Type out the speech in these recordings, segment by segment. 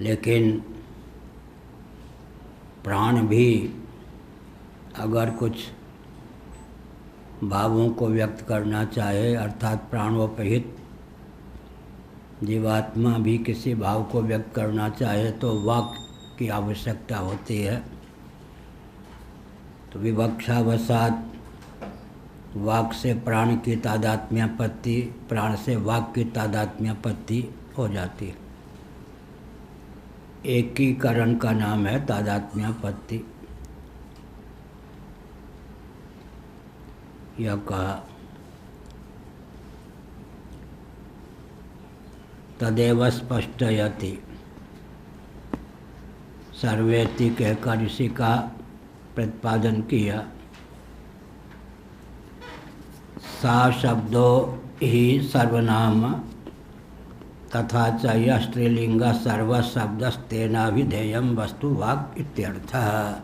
लेकिन प्राण भी अगर कुछ भावों को व्यक्त करना चाहे, अर्थात प्राणोपहित जीवात्मा भी किसी भाव को व्यक्त करना चाहे तो वाक की आवश्यकता होती है। तो विवक्षावसात वाक से प्राण की तादात्म्यापत्ति, प्राण से वाक की तादात्म्यापत्ति हो जाती है। एकीकरण का नाम है तादात्म्यापत्ति। यह कहा तदेव स्पष्टयति, सर्वेति कहकर इसी का प्रतिपादन किया। सा शब्दो ही सर्वनाम तथा च यः स्त्रीलिंग सर्वशब्दस्तेनाभिधेयं वस्तु वाक् इत्यर्थः।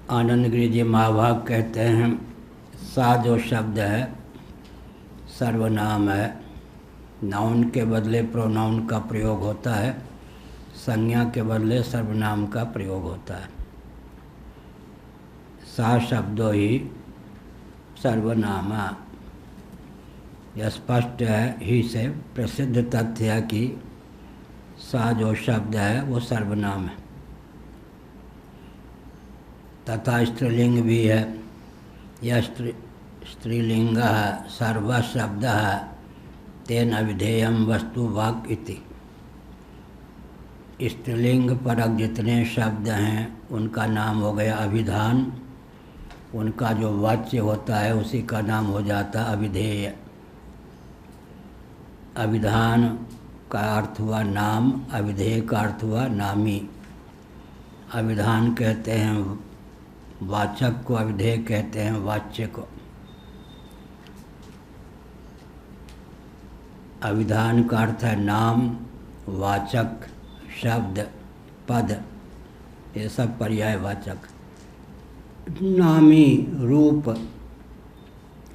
आनंद गिरि जी महाभाग कहते हैं, सा जो शब्द है सर्वनाम है। नाउन के बदले प्रोनाउन का प्रयोग होता है, संज्ञा के बदले सर्वनाम का प्रयोग होता है। सा शब्दो ही सर्वनामा, यह स्पष्ट है ही से प्रसिद्ध तथ्य है कि सा जो शब्द है वो सर्वनाम है। तथा स्त्रीलिंग भी है। यह स्त्रीलिंग सर्वशब्द तेन अविधेयम वस्तु वाक् इति। स्त्रीलिंग परक जितने शब्द हैं उनका नाम हो गया अभिधान, उनका जो वाच्य होता है उसी का नाम हो जाता अभिधेय। अभिधान का अर्थ हुआ नाम, अभिधेय का अर्थ हुआ नामी। अभिधान कहते हैं वाचक को, अभिधेय कहते हैं वाच्य को। अभिधान का अर्थ है नाम, वाचक, शब्द, पद, ये सब पर्यायवाचक। नामी, रूप,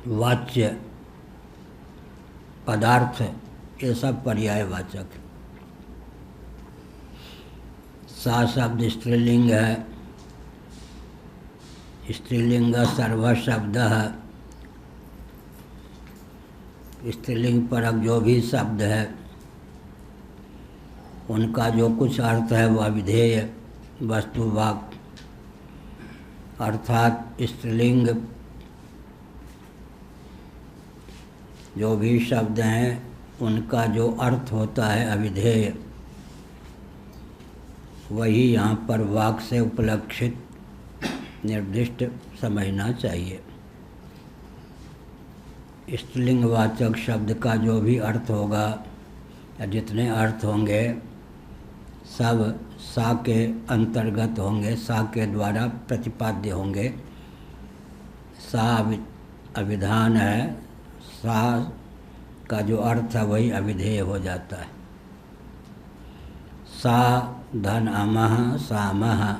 वाच्य, पदार्थ, ये सब पर्यायवाचक। सा शब्द स्त्रीलिंग है। स्त्रीलिंग सर्वशब्द है। स्त्रीलिंग परक जो भी शब्द है उनका जो कुछ अर्थ है वह अभिधेय वस्तु वाक्, अर्थात स्त्रीलिंग जो भी शब्द हैं उनका जो अर्थ होता है अभिधेय, वही यहाँ पर वाक् से उपलक्षित निर्दिष्ट समझना चाहिए। स्त्रीलिंगवाचक शब्द का जो भी अर्थ होगा या जितने अर्थ होंगे सब सा के अंतर्गत होंगे, सा के द्वारा प्रतिपाद्य होंगे। सा अभिधान है, सा का जो अर्थ है वही अभिधेय हो जाता है। सा धन अमः सामः,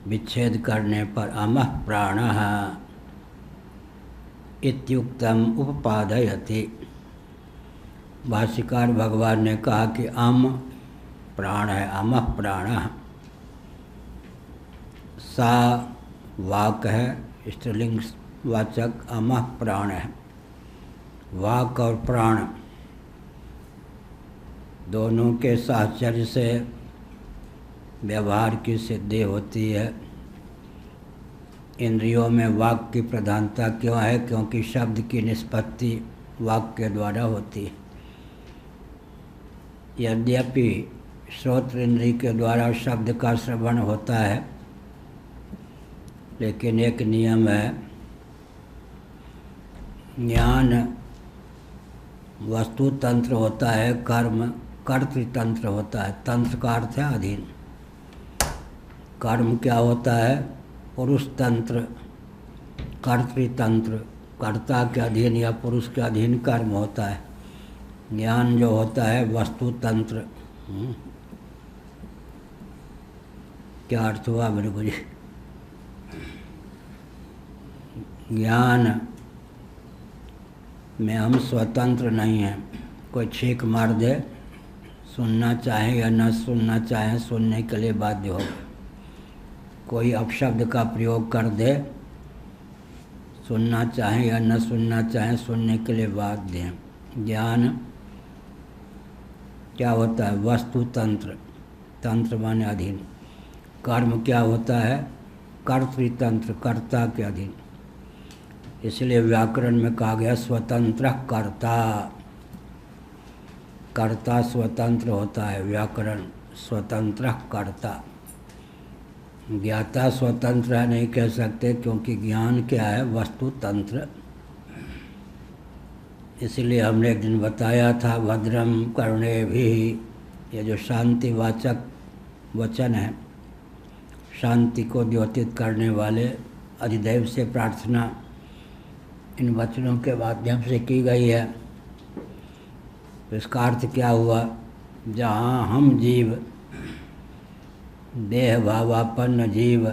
विच्छेद करने पर अमः प्राणः इत्युक्तम उपपादयति। भाष्यकार भगवान ने कहा कि अम प्राण है, अमः प्राणः। सा वाक है, स्त्रीलिंग वाचक अमः प्राण है। वाक और प्राण दोनों के साहचर्य से व्यवहार की सिद्धि होती है। इंद्रियों में वाक की प्रधानता क्यों है? क्योंकि शब्द की निष्पत्ति वाक के द्वारा होती है। यद्यपि श्रोत्र इंद्रिय के द्वारा शब्द का श्रवण होता है, लेकिन एक नियम है, ज्ञान वस्तु तंत्र होता है, कर्म कर्तृतंत्र होता है। तंत्र का अर्थ है अधीन। कर्म क्या होता है? पुरुष तंत्र, कर्तृतंत्र, कर्ता के अधीन या पुरुष के अधीन कर्म होता है। ज्ञान जो होता है वस्तु तंत्र। क्या अर्थ हुआ मेरे को जी? ज्ञान में हम स्वतंत्र नहीं हैं। कोई छींक मार दे, सुनना चाहे या न सुनना चाहे, सुनने के लिए बाध्य हो। कोई अपशब्द का प्रयोग कर दे, सुनना चाहे या न सुनना चाहे, सुनने के लिए बाध्य हैं। ज्ञान क्या होता है? वस्तु तंत्र, तंत्र माने अधीन। कर्म क्या होता है? कर्तृतंत्र, कर्ता के अधीन। इसलिए व्याकरण में कहा गया स्वतंत्र कर्ता। कर्ता स्वतंत्र होता है, व्याकरण स्वतंत्र कर्ता। ज्ञाता स्वतंत्र है नहीं कह सकते, क्योंकि ज्ञान क्या है? वस्तु तंत्र। इसलिए हमने एक दिन बताया था भद्रम कर्णे भी, ये जो शांतिवाचक वचन है, शांति को द्योतित करने वाले अधिदैव से प्रार्थना इन वचनों के माध्यम से की गई है। इसका अर्थ क्या हुआ? जहाँ हम जीव, देह भावापन्न जीव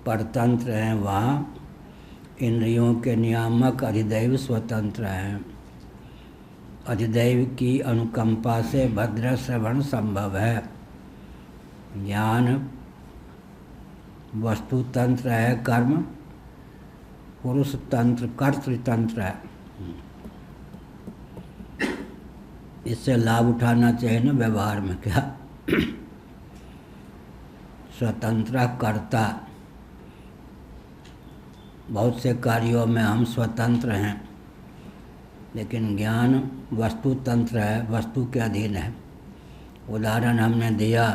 परतंत्र हैं, वहाँ इंद्रियों के नियामक अधिदैव स्वतंत्र हैं। अधिदैव की अनुकंपा से भद्र श्रवण संभव है। ज्ञान वस्तु तंत्र है, कर्म पुरुष तंत्र, कर्तृतंत्र है। इससे लाभ उठाना चाहिए ना व्यवहार में। क्या? स्वतंत्र कर्ता। बहुत से कार्यों में हम स्वतंत्र हैं, लेकिन ज्ञान वस्तु तंत्र है, वस्तु के अधीन है। उदाहरण हमने दिया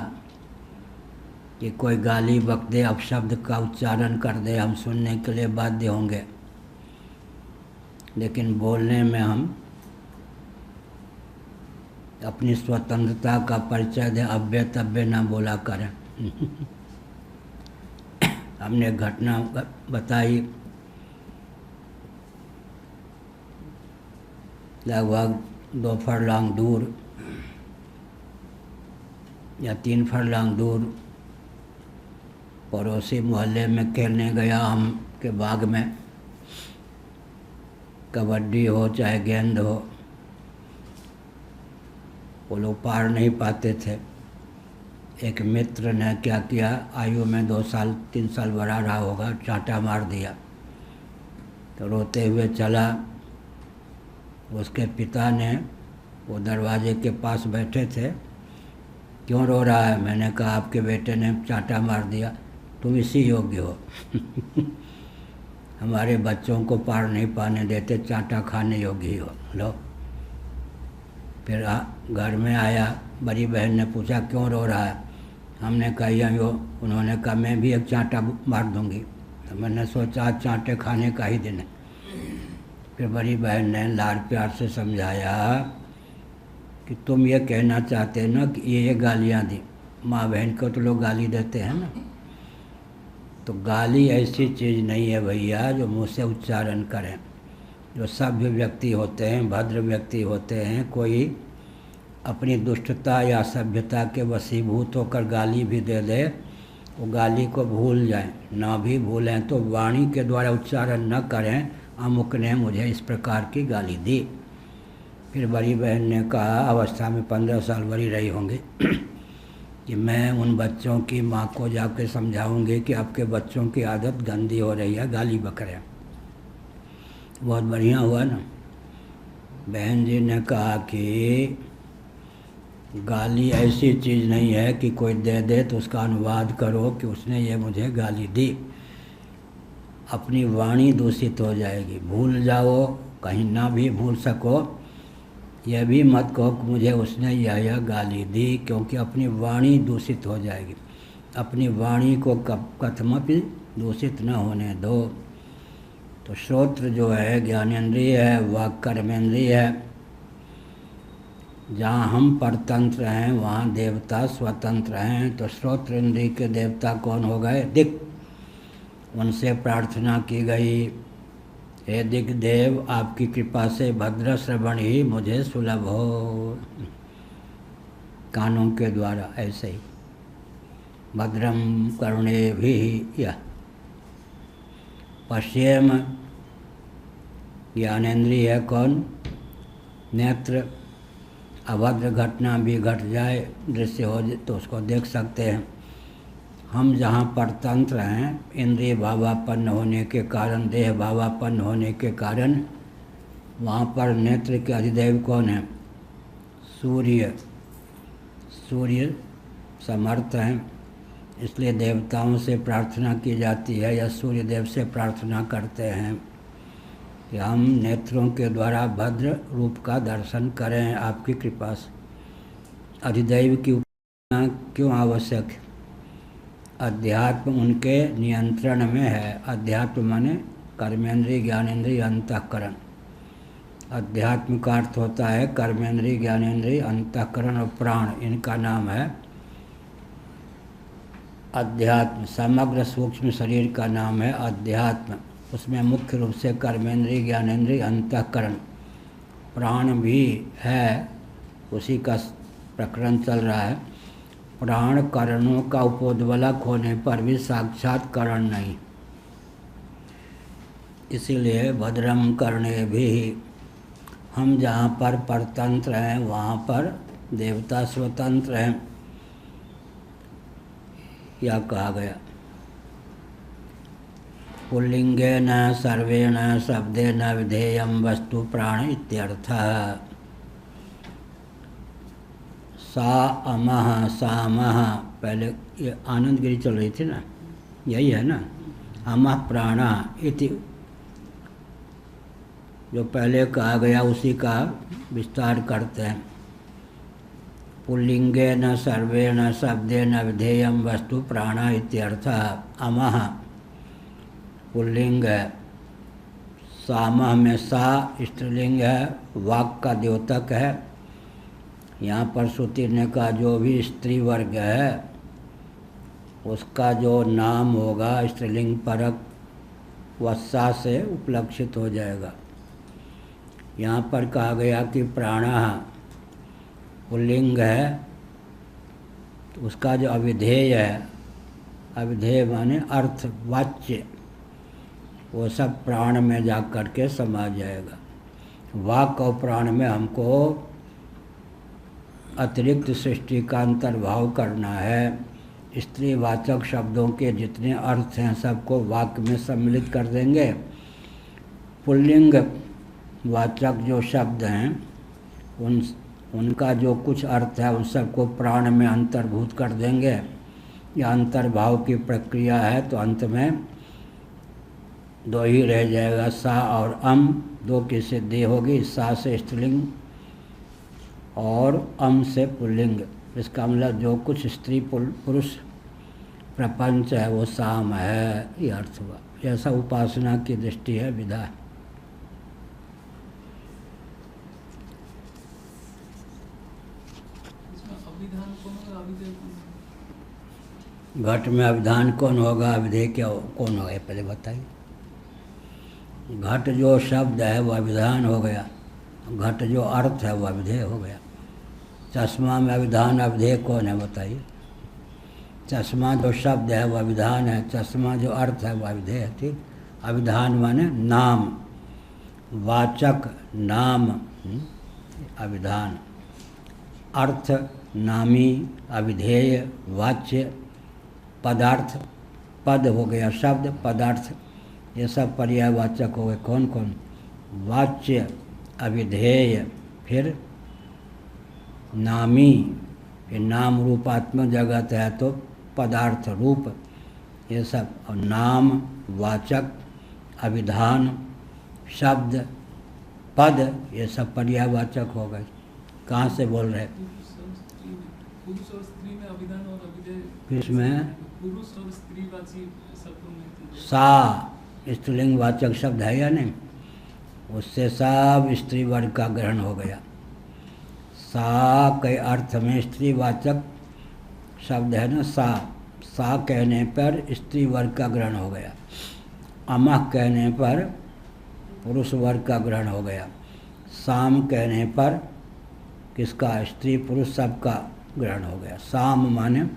कि कोई गाली बक दे, अपशब्द का उच्चारण कर दे, हम सुनने के लिए बाध्य होंगे, लेकिन बोलने में हम अपनी स्वतंत्रता का परिचय दे, अव्य तव्य ना बोला करें। हमने घटना बताई, लगभग 2 फरलांग दूर या 3 फरलांग दूर पड़ोसी मोहल्ले में खेलने गया, हम के बाग में। कबड्डी हो चाहे गेंद हो, वो लोग पार नहीं पाते थे। एक मित्र ने क्या किया, आयु में 2 साल 3 साल बड़ा रहा होगा, चांटा मार दिया। तो रोते हुए चला। उसके पिता ने, वो दरवाजे के पास बैठे थे, क्यों रो रहा है? मैंने कहा आपके बेटे ने चांटा मार दिया। तुम इसी योग्य हो। हमारे बच्चों को पार नहीं पाने देते, चांटा खाने योग्य ही हो। लो। फिर घर में आया, बड़ी बहन ने पूछा क्यों रो रहा है? हमने कहा यही हो। उन्होंने कहा मैं भी एक चांटा मार दूंगी। तो मैंने सोचा आज चांटे खाने का ही दिन है। फिर बड़ी बहन ने लाड प्यार से समझाया कि तुम ये कहना चाहते ना कि ये गालियाँ दी। माँ बहन को तो लोग गाली देते हैं ना, तो गाली ऐसी चीज़ नहीं है भैया जो मुँह से उच्चारण करें। जो सभ्य व्यक्ति होते हैं, भद्र व्यक्ति होते हैं, कोई अपनी दुष्टता या सभ्यता के वशीभूत होकर गाली भी दे दे, वो गाली को भूल जाएं। ना भी भूलें तो वाणी के द्वारा उच्चारण न करें, अमुक ने मुझे इस प्रकार की गाली दी। फिर बड़ी बहन ने कहा, अवस्था में 15 साल बड़ी रही होंगी, कि मैं उन बच्चों की माँ को जाकर समझाऊंगी कि आपके बच्चों की आदत गंदी हो रही है, गाली बक रहे हैं। बहुत बढ़िया हुआ ना। बहन जी ने कहा कि गाली ऐसी चीज़ नहीं है कि कोई दे दे तो उसका अनुवाद करो कि उसने ये मुझे गाली दी। अपनी वाणी दूषित हो जाएगी। भूल जाओ, कहीं ना भी भूल सको, यह भी मत कहो कि मुझे उसने यह गाली दी, क्योंकि अपनी वाणी दूषित हो जाएगी। अपनी वाणी को कथमपि दूषित न होने दो। तो श्रोत्र जो है ज्ञानेंद्रिय है, वाक् कर्मेंद्रिय है। जहाँ हम परतंत्र हैं वहाँ देवता स्वतंत्र हैं। तो श्रोत्र इंद्रिय के देवता कौन हो गए? दिक्। उनसे प्रार्थना की गई, हे दिग्देव आपकी कृपा से भद्र श्रवण ही मुझे सुलभ हो। कानों के द्वारा ऐसे ही भद्रम करुणे भी यह पश्चिम ज्ञानेन्द्रिय है कौन? नेत्र अभद्र घटना भी घट जाए, दृश्य हो जाए तो उसको देख सकते हैं। हम जहाँ परतंत्र हैं, इंद्रिय भावापन्न होने के कारण, देह भावापन्न होने के कारण, वहाँ पर नेत्र के अधिदेव कौन है? सूर्य। सूर्य समर्थ हैं, इसलिए देवताओं से प्रार्थना की जाती है या सूर्य देव से प्रार्थना करते हैं कि हम नेत्रों के द्वारा भद्र रूप का दर्शन करें आपकी कृपा से। अधिदैव की उपासना क्यों आवश्यक है? अध्यात्म उनके नियंत्रण में है। अध्यात्म माने कर्मेंद्रिय, ज्ञानेंद्रिय, अंतःकरण। अध्यात्म का अर्थ होता है कर्मेंद्रिय, ज्ञानेंद्रिय, अंतःकरण और प्राण, इनका नाम है अध्यात्म। समग्र सूक्ष्म शरीर का नाम है अध्यात्म। उसमें मुख्य रूप से कर्मेंद्रिय, ज्ञानेंद्रिय, अंतःकरण, प्राण भी है, उसी का प्रकरण चल रहा है। प्राण करणों का उपोद्बलक होने पर भी साक्षात करण नहीं, इसीलिए भद्रम करणे भी। हम जहाँ पर परतंत्र हैं वहाँ पर देवता स्वतंत्र हैं, क्या कहा गया? पुल्लिंगेन सर्वेण शब्देन विधेयं वस्तु प्राण इत्यर्थः। सा अमः सामः, पहले ये आनंद गिरी चल रही थी ना, यही है ना, अमः प्राणा इति जो पहले कहा गया उसी का विस्तार करते हैं। पुल्लिंगेन सर्वेण शब्देन विधेयं वस्तु प्राणा इत्यर्थः। अमः पुल्लिंग है, सामः में सा स्त्रीलिंग है, वाक का द्योतक है। यहाँ पर श्रुति ने कहा जो भी स्त्री वर्ग है उसका जो नाम होगा स्त्रीलिंग परक वह सा से उपलक्षित हो जाएगा। यहाँ पर कहा गया कि प्राणः पुल्लिंग है, तो उसका जो अविधेय है, अविधेय माने अर्थ वाच्य, वो सब प्राण में जा कर के समा जाएगा। वाक और प्राण में हमको अतिरिक्त सृष्टि का अंतर्भाव करना है। स्त्रीवाचक शब्दों के जितने अर्थ हैं सबको वाक में सम्मिलित कर देंगे। पुल्लिंग वाचक जो शब्द हैं उनका जो कुछ अर्थ है उन सबको प्राण में अंतर्भूत कर देंगे। यह अंतर्भाव की प्रक्रिया है, तो अंत में दो ही रह जाएगा, सा और अम, दो की सिद्धि होगी। सा से स्त्रीलिंग और अम से पुल्लिंग। इसका मतलब जो कुछ स्त्री पुरुष प्रपंच है वो साम है, ये अर्थ हुआ। ऐसा उपासना की दृष्टि है, विधा है। घट में अभिधान कौन होगा, अविधेय क्या कौन होगा, पहले बताइए। घट जो शब्द है वह अभिधान हो गया, घट जो अर्थ है वह अविधेय हो गया। चश्मा में अभिधान अविधेय कौन है बताइए। चश्मा जो शब्द है वह अभिधान है, चश्मा जो अर्थ है वह अविधेय है। ठीक, अभिधान माने नाम, वाचक नाम, अभिधान। अर्थ नामी, अविधेय वाच्य। पदार्थ, पद हो गया शब्द, पदार्थ, ये सब पर्यायवाचक हो गए। कौन कौन? वाच्य, अविधेय, फिर नामी, फिर नाम रूपात्मक जगत है तो पदार्थ रूप, ये सब। और नाम, वाचक, अभिधान, शब्द, पद, ये सब पर्यायवाचक हो गए। कहाँ से बोल रहे? पुरुष और स्त्री में अभिधान और अविधेय। किसमें? पुरुष और स्त्रीवाची शब्दों में। सा स्त्रीलिंग वाचक शब्द है या नहीं? उससे सब स्त्री वर्ग का ग्रहण हो गया। सा के अर्थ में स्त्रीवाचक शब्द है ना, सा कहने पर स्त्री वर्ग का ग्रहण हो गया। अमः कहने पर पुरुष वर्ग का ग्रहण हो गया। साम कहने पर किसका? स्त्री पुरुष सबका ग्रहण हो गया। साम माने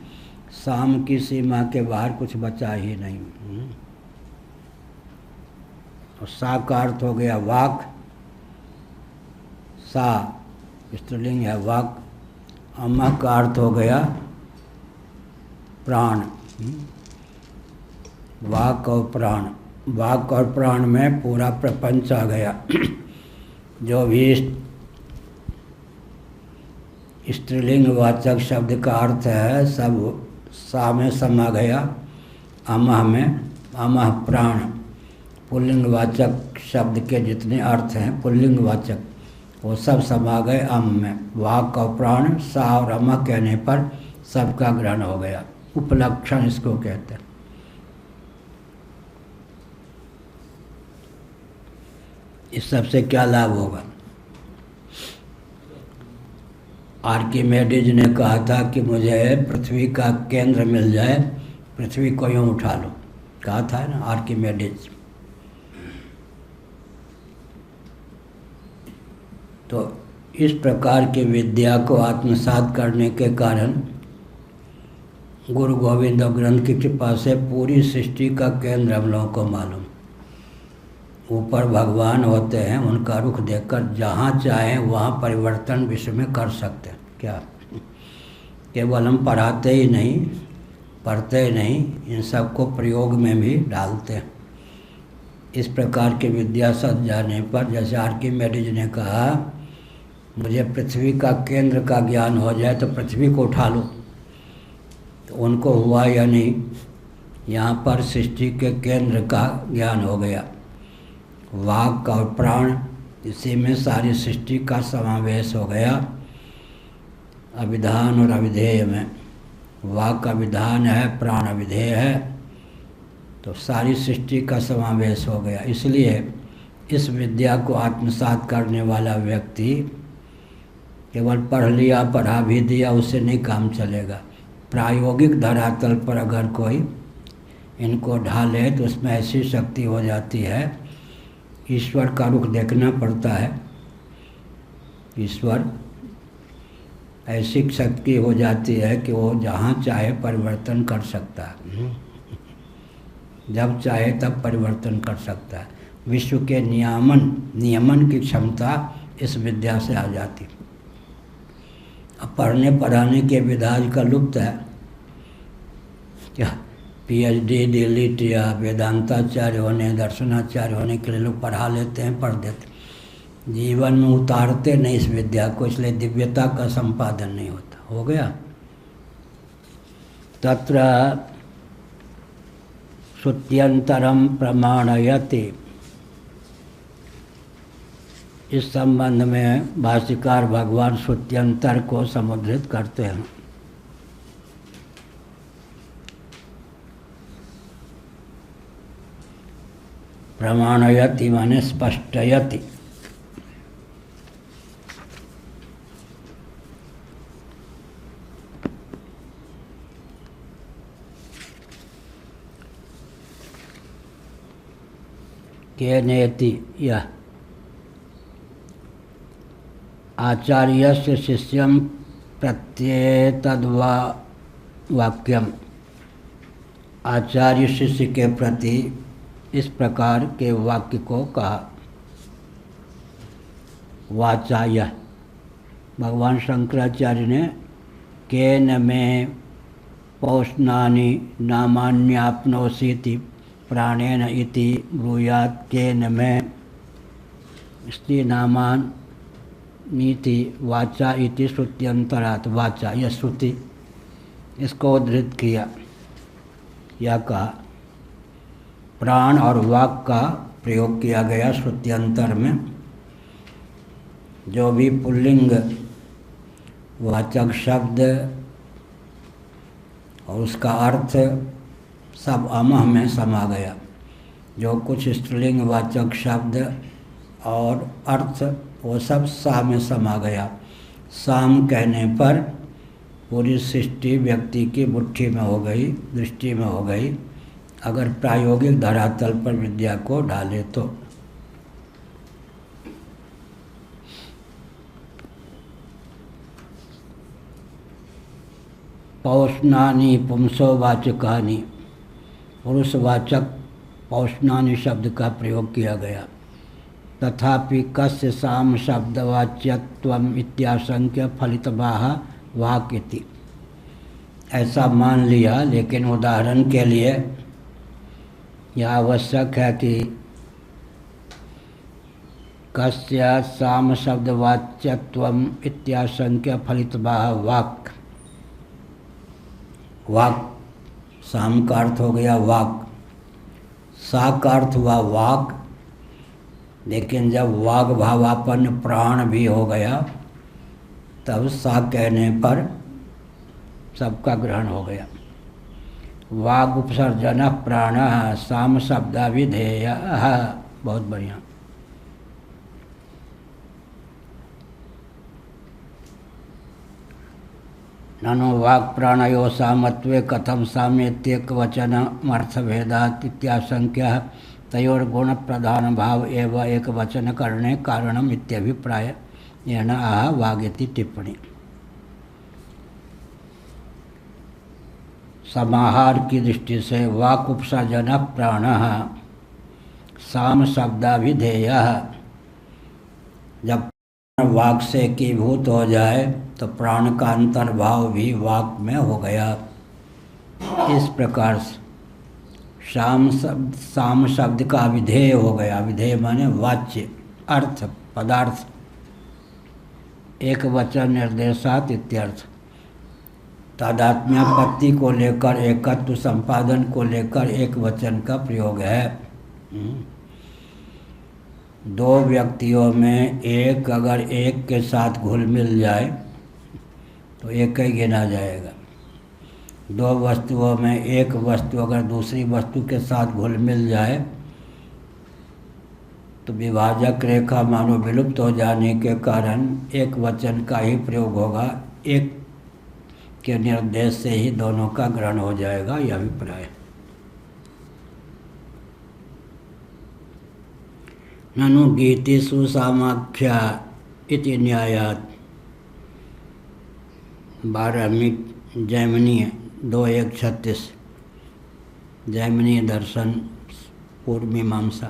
साम की सीमा के बाहर कुछ बचा ही नहीं। और सा का अर्थ हो गया वाक, सा स्त्रीलिंग है। वाक अम्मा का अर्थ हो गया प्राण। वाक और प्राण, वाक और प्राण में पूरा प्रपंच आ गया। जो भी स्त्रीलिंग वाचक शब्द का अर्थ है सब सा में समा गया। अमः में, अमः प्राण। पुल्लिंग वाचक शब्द के जितने अर्थ हैं पुल्लिंग वाचक वो सब समा गए अम में। वाक और प्राण सा और अमः कहने पर सबका ग्रहण हो गया। उपलक्षण इसको कहते हैं। इस सब से क्या लाभ होगा? आर्किमेडिज ने कहा था कि मुझे पृथ्वी का केंद्र मिल जाए, पृथ्वी को यूँ उठा लो, कहा था ना आर्किमेडिज। तो इस प्रकार की विद्या को आत्मसात करने के कारण गुरु गोविंद ग्रंथ की कृपा से पूरी सृष्टि का केंद्र हम लोगों को मालूम। ऊपर भगवान होते हैं, उनका रुख देखकर जहाँ चाहें वहाँ परिवर्तन विश्व में कर सकते हैं। क्या केवल हम पढ़ाते ही नहीं, पढ़ते ही नहीं, इन सबको प्रयोग में भी डालते हैं। इस प्रकार की विद्या सज जाने पर, जैसे आर्किमेडिज ने कहा मुझे पृथ्वी का केंद्र का ज्ञान हो जाए तो पृथ्वी को उठा लो, तो उनको हुआ या नहीं? यहाँ पर सृष्टि के केंद्र का ज्ञान हो गया। वाक और प्राण, इसी में सारी सृष्टि का समावेश हो गया। अभिधान और अविधेय में वाक अभिधान है, प्राण अविधेय है, तो सारी सृष्टि का समावेश हो गया। इसलिए इस विद्या को आत्मसात करने वाला व्यक्ति केवल पढ़ लिया, पढ़ा भी दिया, उससे नहीं काम चलेगा। प्रायोगिक धरातल पर अगर कोई इनको ढाले तो उसमें ऐसी शक्ति हो जाती है, ईश्वर का रुख देखना पड़ता है। ईश्वर ऐसी शक्ति हो जाती है कि वो जहाँ चाहे परिवर्तन कर सकता है, जब चाहे तब परिवर्तन कर सकता है। विश्व के नियमन की क्षमता इस विद्या से आ जाती। अब पढ़ने पढ़ाने के विधाज का लुप्त है क्या? पीएचडी, डीलिट या वेदांताचार्य होने, दर्शनाचार्य होने के लिए लोग पढ़ा लेते हैं, पढ़ देते, जीवन में उतारते नहीं इस विद्या को, इसलिए दिव्यता का संपादन नहीं होता। हो गया। तत्र श्रुत्यंतरम प्रमाणयति। इस संबंध में भाष्यकार भगवान श्रुत्यंतर को समुद्रित करते हैं। प्रमाणयति माने स्पष्टयति। केनेति यह आचार्यस्य शिष्यं प्रत्येतद्वा वाक्यम। आचार्य शिष्य के प्रति इस प्रकार के वाक्य को कहा। वाचाय, भगवान शंकराचार्य ने केन में पौष्णानि नामान्याप्नोसीति प्राणेन इति ब्रूयात् केन में स्त्री नामान नीति वाचा इति श्रुत्यंतरात्। वाचा यह श्रुति, इसको उद्धृत किया। यह कहा प्राण और वाक का प्रयोग किया गया श्रुत्यंतर में। जो भी पुल्लिंग वाचक शब्द और उसका अर्थ सब अमः में समा गया। जो कुछ स्त्रीलिंग वाचक शब्द और अर्थ वो सब सा में समा गया। साम कहने पर पूरी सृष्टि व्यक्ति की मुट्ठी में हो गई, दृष्टि में हो गई, अगर प्रायोगिक धरातल पर विद्या को ढाले तो। पौष्णानि पुंसोवाचकानि, पुरुषवाचक पौष्णानि शब्द का प्रयोग किया गया। तथापि कस्य साम शब्दवाच्यत्वम इत्याशंक्य फलितवाह वाक् इति। ऐसा मान लिया, लेकिन उदाहरण के लिए यह आवश्यक है कि कस्य साम शब्दवाच्यत्वम इत्याशंक्य फलितवाह वाक्। वाक् साम का अर्थ हो गया वाक्, सा का अर्थ हुआ वाक्, लेकिन जब वाग भावापन्न प्राण भी हो गया तब सा कहने पर सबका ग्रहण हो गया। वाग उपसर्जन प्राण साम शब्दाभिधेय। बहुत बढ़िया। ननु वाक् प्राणयो सामत्वे कथम साम्यत्येक वचनमर्थभेदात् इत्याशंक्यः तयोर्गुण प्रधान भाव एवं एक वचन करने कारणम इत्यभिप्राय येन आह वागिति टिप्पणी। समाहार की दृष्टि से वाक् उपसर्जन प्राण साम शब्दाभिधेय। जब वाक् से एकीभूत हो जाए तो प्राण का अंतर्भाव भी वाक् में हो गया। इस प्रकार से साम शब्द का विधेय हो गया। विधेय माने वाच्य, अर्थ, पदार्थ, एक वचन निर्देशात इत्यर्थ। तादात्म्यापत्ति को लेकर, एकत्व संपादन को लेकर एक वचन का प्रयोग है। दो व्यक्तियों में एक अगर एक के साथ घुल मिल जाए तो एक ही गिना जाएगा। दो वस्तुओं में एक वस्तु अगर दूसरी वस्तु के साथ घुल मिल जाए तो विभाजक रेखा मानो विलुप्त हो जाने के कारण एक वचन का ही प्रयोग होगा। एक के निर्देश से ही दोनों का ग्रहण हो जाएगा, यह अभिप्राय। ननु गीतिषु सामाख्या इति न्यायात्। 12वीं जैमिनी 2:136 जैमिनी दर्शन पूर्व मीमांसा।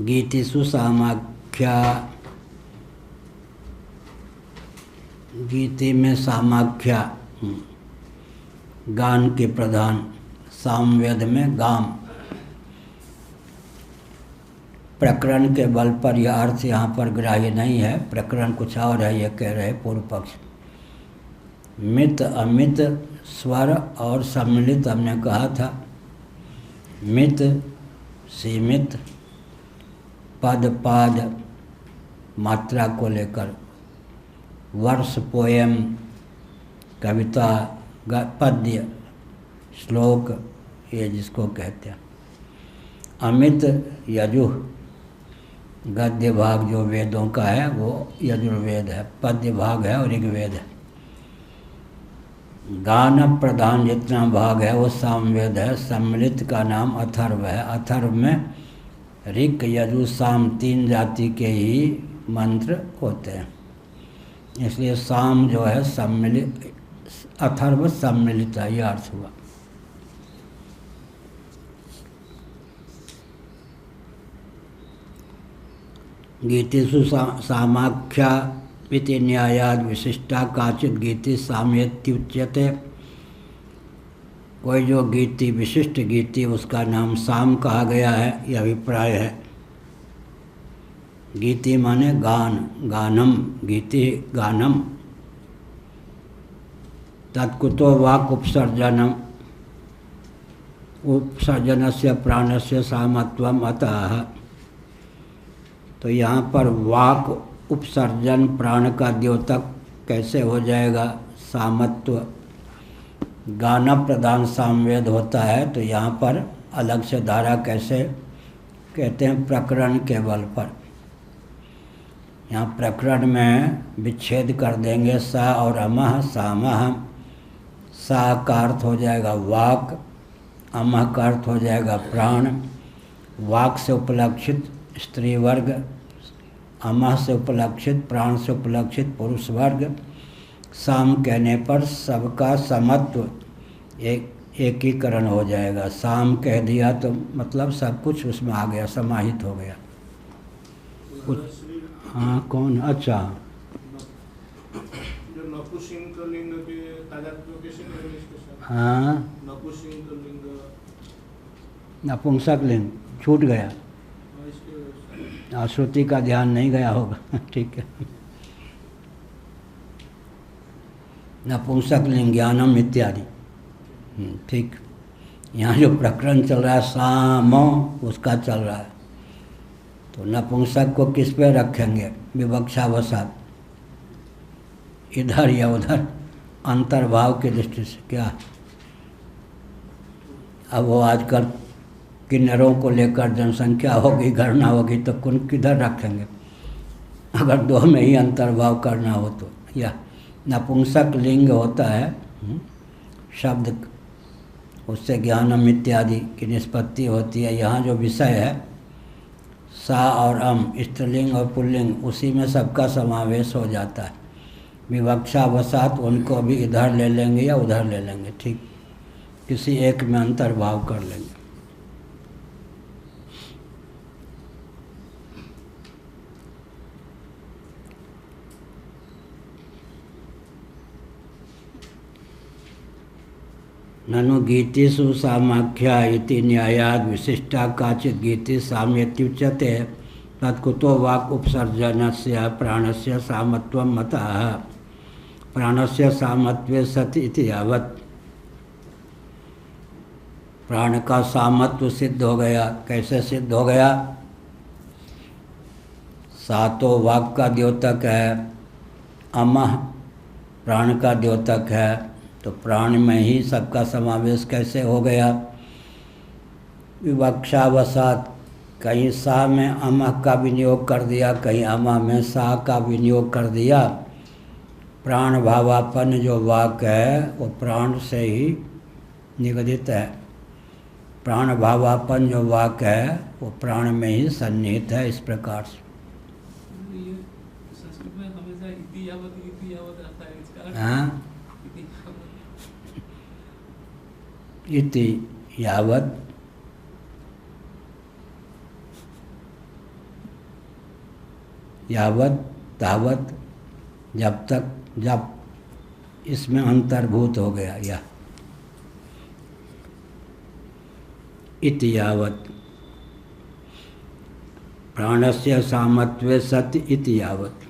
गीतिषु सामाख्या, गीति में सामाख्या गान के प्रधान, सामवेद में गाम। प्रकरण के बल पर यह अर्थ यहाँ पर ग्राह्य नहीं है, प्रकरण कुछ और है, ये कह रहे पूर्व पक्ष। मित अमित स्वर और सम्मिलित हमने कहा था। मित सीमित, पद पाद मात्रा को लेकर, वर्ष पोएम कविता पद्य श्लोक ये जिसको कहते हैं। अमित यजुः गद्य भाग जो वेदों का है वो यजुर्वेद है, पद्य भाग है और ऋग्वेद है। गान प्रधान जितना भाग है वो सामवेद है। सम्मिलित का नाम अथर्व है। अथर्व में ऋक् यजु साम 3 जाति के ही मंत्र होते हैं, इसलिए साम जो है सम्मिलित, अथर्व सम्मिलित है, यह अर्थ हुआ। गीतिषु सामाख्या इति न्यायाद विशिष्टा काचित गीति साम्येत्युच्यते। कोई जो गीति विशिष्ट गीति उसका नाम साम कहा गया है, यह अभिप्राय है। गीति माने गान, गानम, गीति गानम। तत्कुतो वाक् उपसर्जनम, उपसर्जनस्य प्राणस्य सामत्वम अतः। तो यहाँ पर वाक् उपसर्जन प्राण का द्योतक कैसे हो जाएगा? सामत्व। गाना प्रधान सामवेद होता है तो यहाँ पर अलग से धारा कैसे कहते हैं? प्रकरण के बल पर। यहाँ प्रकरण में विच्छेद कर देंगे सा और अमः, सामः। सा का अर्थ हो जाएगा वाक, अमः का अर्थ हो जाएगा प्राण। वाक से उपलक्षित स्त्री वर्ग, अमः से उपलक्षित प्राण से उपलक्षित पुरुष वर्ग। साम कहने पर सबका समत्व, एकीकरण हो जाएगा। साम कह दिया तो मतलब सब कुछ उसमें आ गया, समाहित हो गया। हाँ कौन? अच्छा, जो नपुंसकलिंग के तादात्म्य कैसे करेंगे इसके साथ? हाँ नपुंसकलिंग नपुंसक लिंग छूट गया, इसके श्रुति का ध्यान नहीं गया होगा। ठीक है, नपुंसक लिंग ज्ञानम इत्यादि। ठीक, यहाँ जो प्रकरण चल रहा है साम उसका चल रहा है, तो नपुंसक को किस पे रखेंगे? विवक्षावसात, इधर या उधर, अंतर्भाव की दृष्टि से। क्या अब वो आजकल किन्नरों को लेकर जनसंख्या होगी, गणना होगी, तो कौन किधर रखेंगे अगर दो में ही अंतर्भाव करना हो तो? या नपुंसक लिंग होता है शब्द, उससे ज्ञानम इत्यादि की निष्पत्ति होती है। यहाँ जो विषय है सा और अम, स्त्रीलिंग और पुल्लिंग, उसी में सबका समावेश हो जाता है। विवक्षावसात उनको भी इधर ले लेंगे या उधर ले लेंगे, ठीक, किसी एक में अंतर्भाव कर लेंगे। ननु गीतिषु सामाख्या इति न्यायाद विशिष्टा काचित् गीति साम्यत्युच्यते तत्कुतो वाक् उपसर्जनस्य प्राणस्य सामत्वं मतः। प्राणस्य सामत्वे सति इति यावत्, प्राण का सामत्व सिद्ध हो गया। कैसे सिद्ध हो गया? सातो वाक् का द्योतक है, अमः प्राण का द्योतक है, तो प्राण में ही सबका समावेश कैसे हो गया? विवक्षावसात, कहीं सा में अमः का विनियोग कर दिया, कहीं अमः में सा का विनियोग कर दिया। प्राण भावापन्न जो वाक्य है वो प्राण से ही निगदित है। प्राण भावापन्न जो वाक्य है वो प्राण में ही सन्निहित है। इस प्रकार से ये संस्कृत में हमेशा इति यावत रहता है, इसका हाँ, इति इति यावत, यावत तावत, जब तक, जब इसमें अंतर्भूत हो गया। या इति यावत, प्राणस्य सामत्वे सति इति यावत।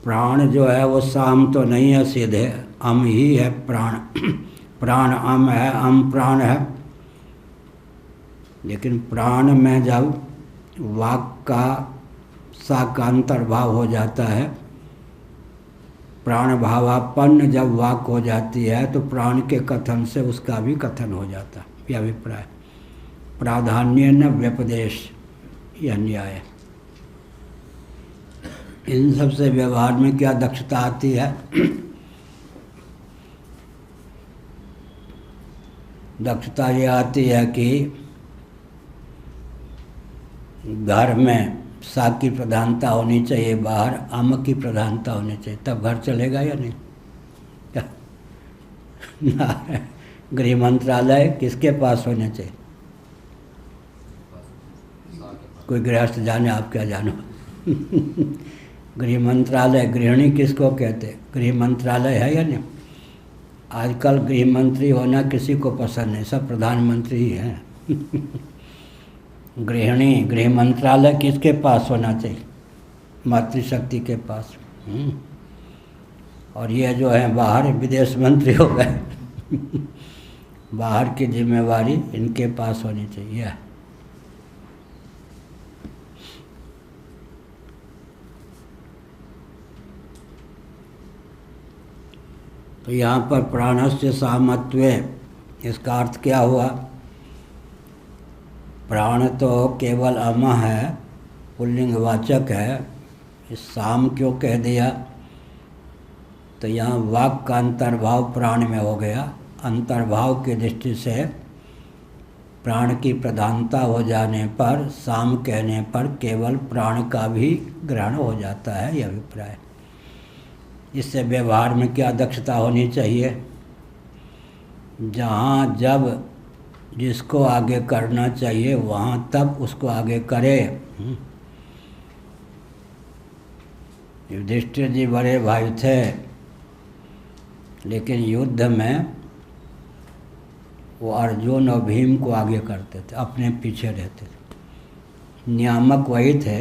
प्राण जो है वो साम तो नहीं है सीधे, अम ही है प्राण। प्राण अम है, अम प्राण है, लेकिन प्राण में जब वाक का सा का अंतर्भाव हो जाता है, प्राण भावापन्न जब वाक हो जाती है, तो प्राण के कथन से उसका भी कथन हो जाता है। यह अभिप्राय। प्राधान्य न व्यपदेश, यह न्याय है। इन सब से व्यवहार में क्या दक्षता आती है? दक्षता ये आती है कि घर में सा की प्रधानता होनी चाहिए, बाहर अम की प्रधानता होनी चाहिए, तब घर चलेगा या नहीं? गृह मंत्रालय किसके पास होने चाहिए? कोई गृहस्थ जाने, आप क्या जानो? गृह मंत्रालय, गृहिणी किसको कहते? गृह मंत्रालय है या नहीं? आजकल गृह मंत्री होना किसी को पसंद नहीं, सब प्रधानमंत्री ही हैं। गृहिणी, गृह मंत्रालय किसके पास होना चाहिए? मातृशक्ति के पास। और ये जो है बाहर विदेश मंत्री हो गए। बाहर की जिम्मेवारी इनके पास होनी चाहिए। तो यहाँ पर प्राणस्य सामत्वे, इसका अर्थ क्या हुआ? प्राण तो केवल अमः है, पुल्लिंगवाचक है, इस साम क्यों कह दिया? तो यहाँ वाक का अंतर्भाव प्राण में हो गया। अंतर्भाव की दृष्टि से प्राण की प्रधानता हो जाने पर, साम कहने पर केवल प्राण का भी ग्रहण हो जाता है, यह अभिप्राय। इससे व्यवहार में क्या दक्षता होनी चाहिए? जहाँ जब जिसको आगे करना चाहिए वहाँ तब उसको आगे करे। युधिष्ठिर जी बड़े भाई थे, लेकिन युद्ध में वो अर्जुन और भीम को आगे करते थे, अपने पीछे रहते थे। नियामक वही थे,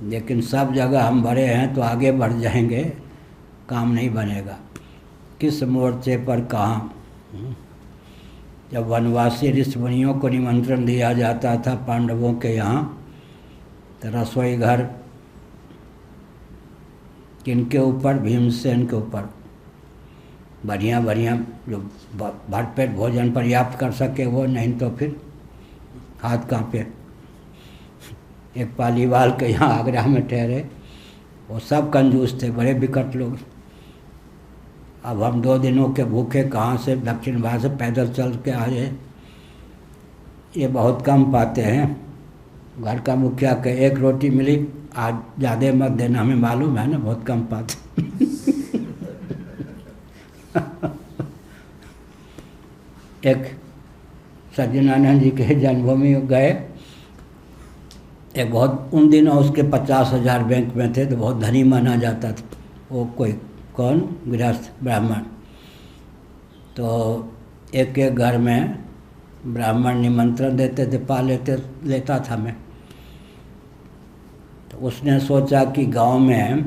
लेकिन सब जगह हम बड़े हैं तो आगे बढ़ जाएंगे, काम नहीं बनेगा। किस मोर्चे पर कहाँ। जब वनवासी ऋषि मुनियों को निमंत्रण दिया जाता था पांडवों के यहाँ, तो रसोई घर किनके ऊपर? भीमसेन के ऊपर। बढ़िया बढ़िया जो भरपेट भोजन पर्याप्त कर सके वो, नहीं तो फिर हाथ कांपे। एक पालीवाल के यहाँ आगरा में ठहरे, वो सब कंजूस थे, बड़े विकट लोग। अब हम 2 दिनों के भूखे कहाँ से दक्षिण भारत से पैदल चल के आ जाए, ये बहुत कम पाते हैं। घर का मुखिया के 1 रोटी मिली, आज ज़्यादा मत देना, हमें मालूम है ना, बहुत कम पाते। एक सज्जनानंद जी के जन्मभूमि गए, एक बहुत, उन दिनों उसके 50,000 बैंक में थे, तो बहुत धनी माना जाता था वो। कोई कौन? गृहस्थ ब्राह्मण। तो एक एक घर में ब्राह्मण निमंत्रण देते थे, लेता था मैं। तो उसने सोचा कि गांव में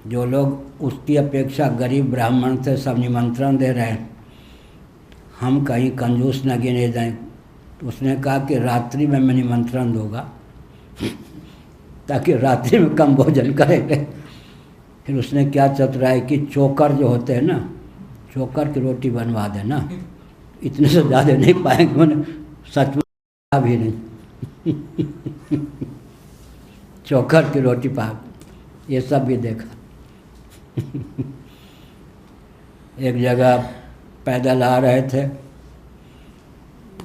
जो लोग उसकी अपेक्षा गरीब ब्राह्मण थे, सब निमंत्रण दे रहे हैं, हम कहीं कंजूस न गिने जाएं। तो उसने कहा कि रात्रि में मैं निमंत्रण दूंगा, ताकि रात्रि में कम भोजन करेंगे। फिर उसने क्या चतुराई कि चोकर जो होते हैं ना, चोकर की रोटी बनवा देना, इतने से ज़्यादा नहीं पाएंगे। मैंने सच में भी नहीं। चोकर की रोटी पा, ये सब भी देखा। एक जगह पैदल आ रहे थे,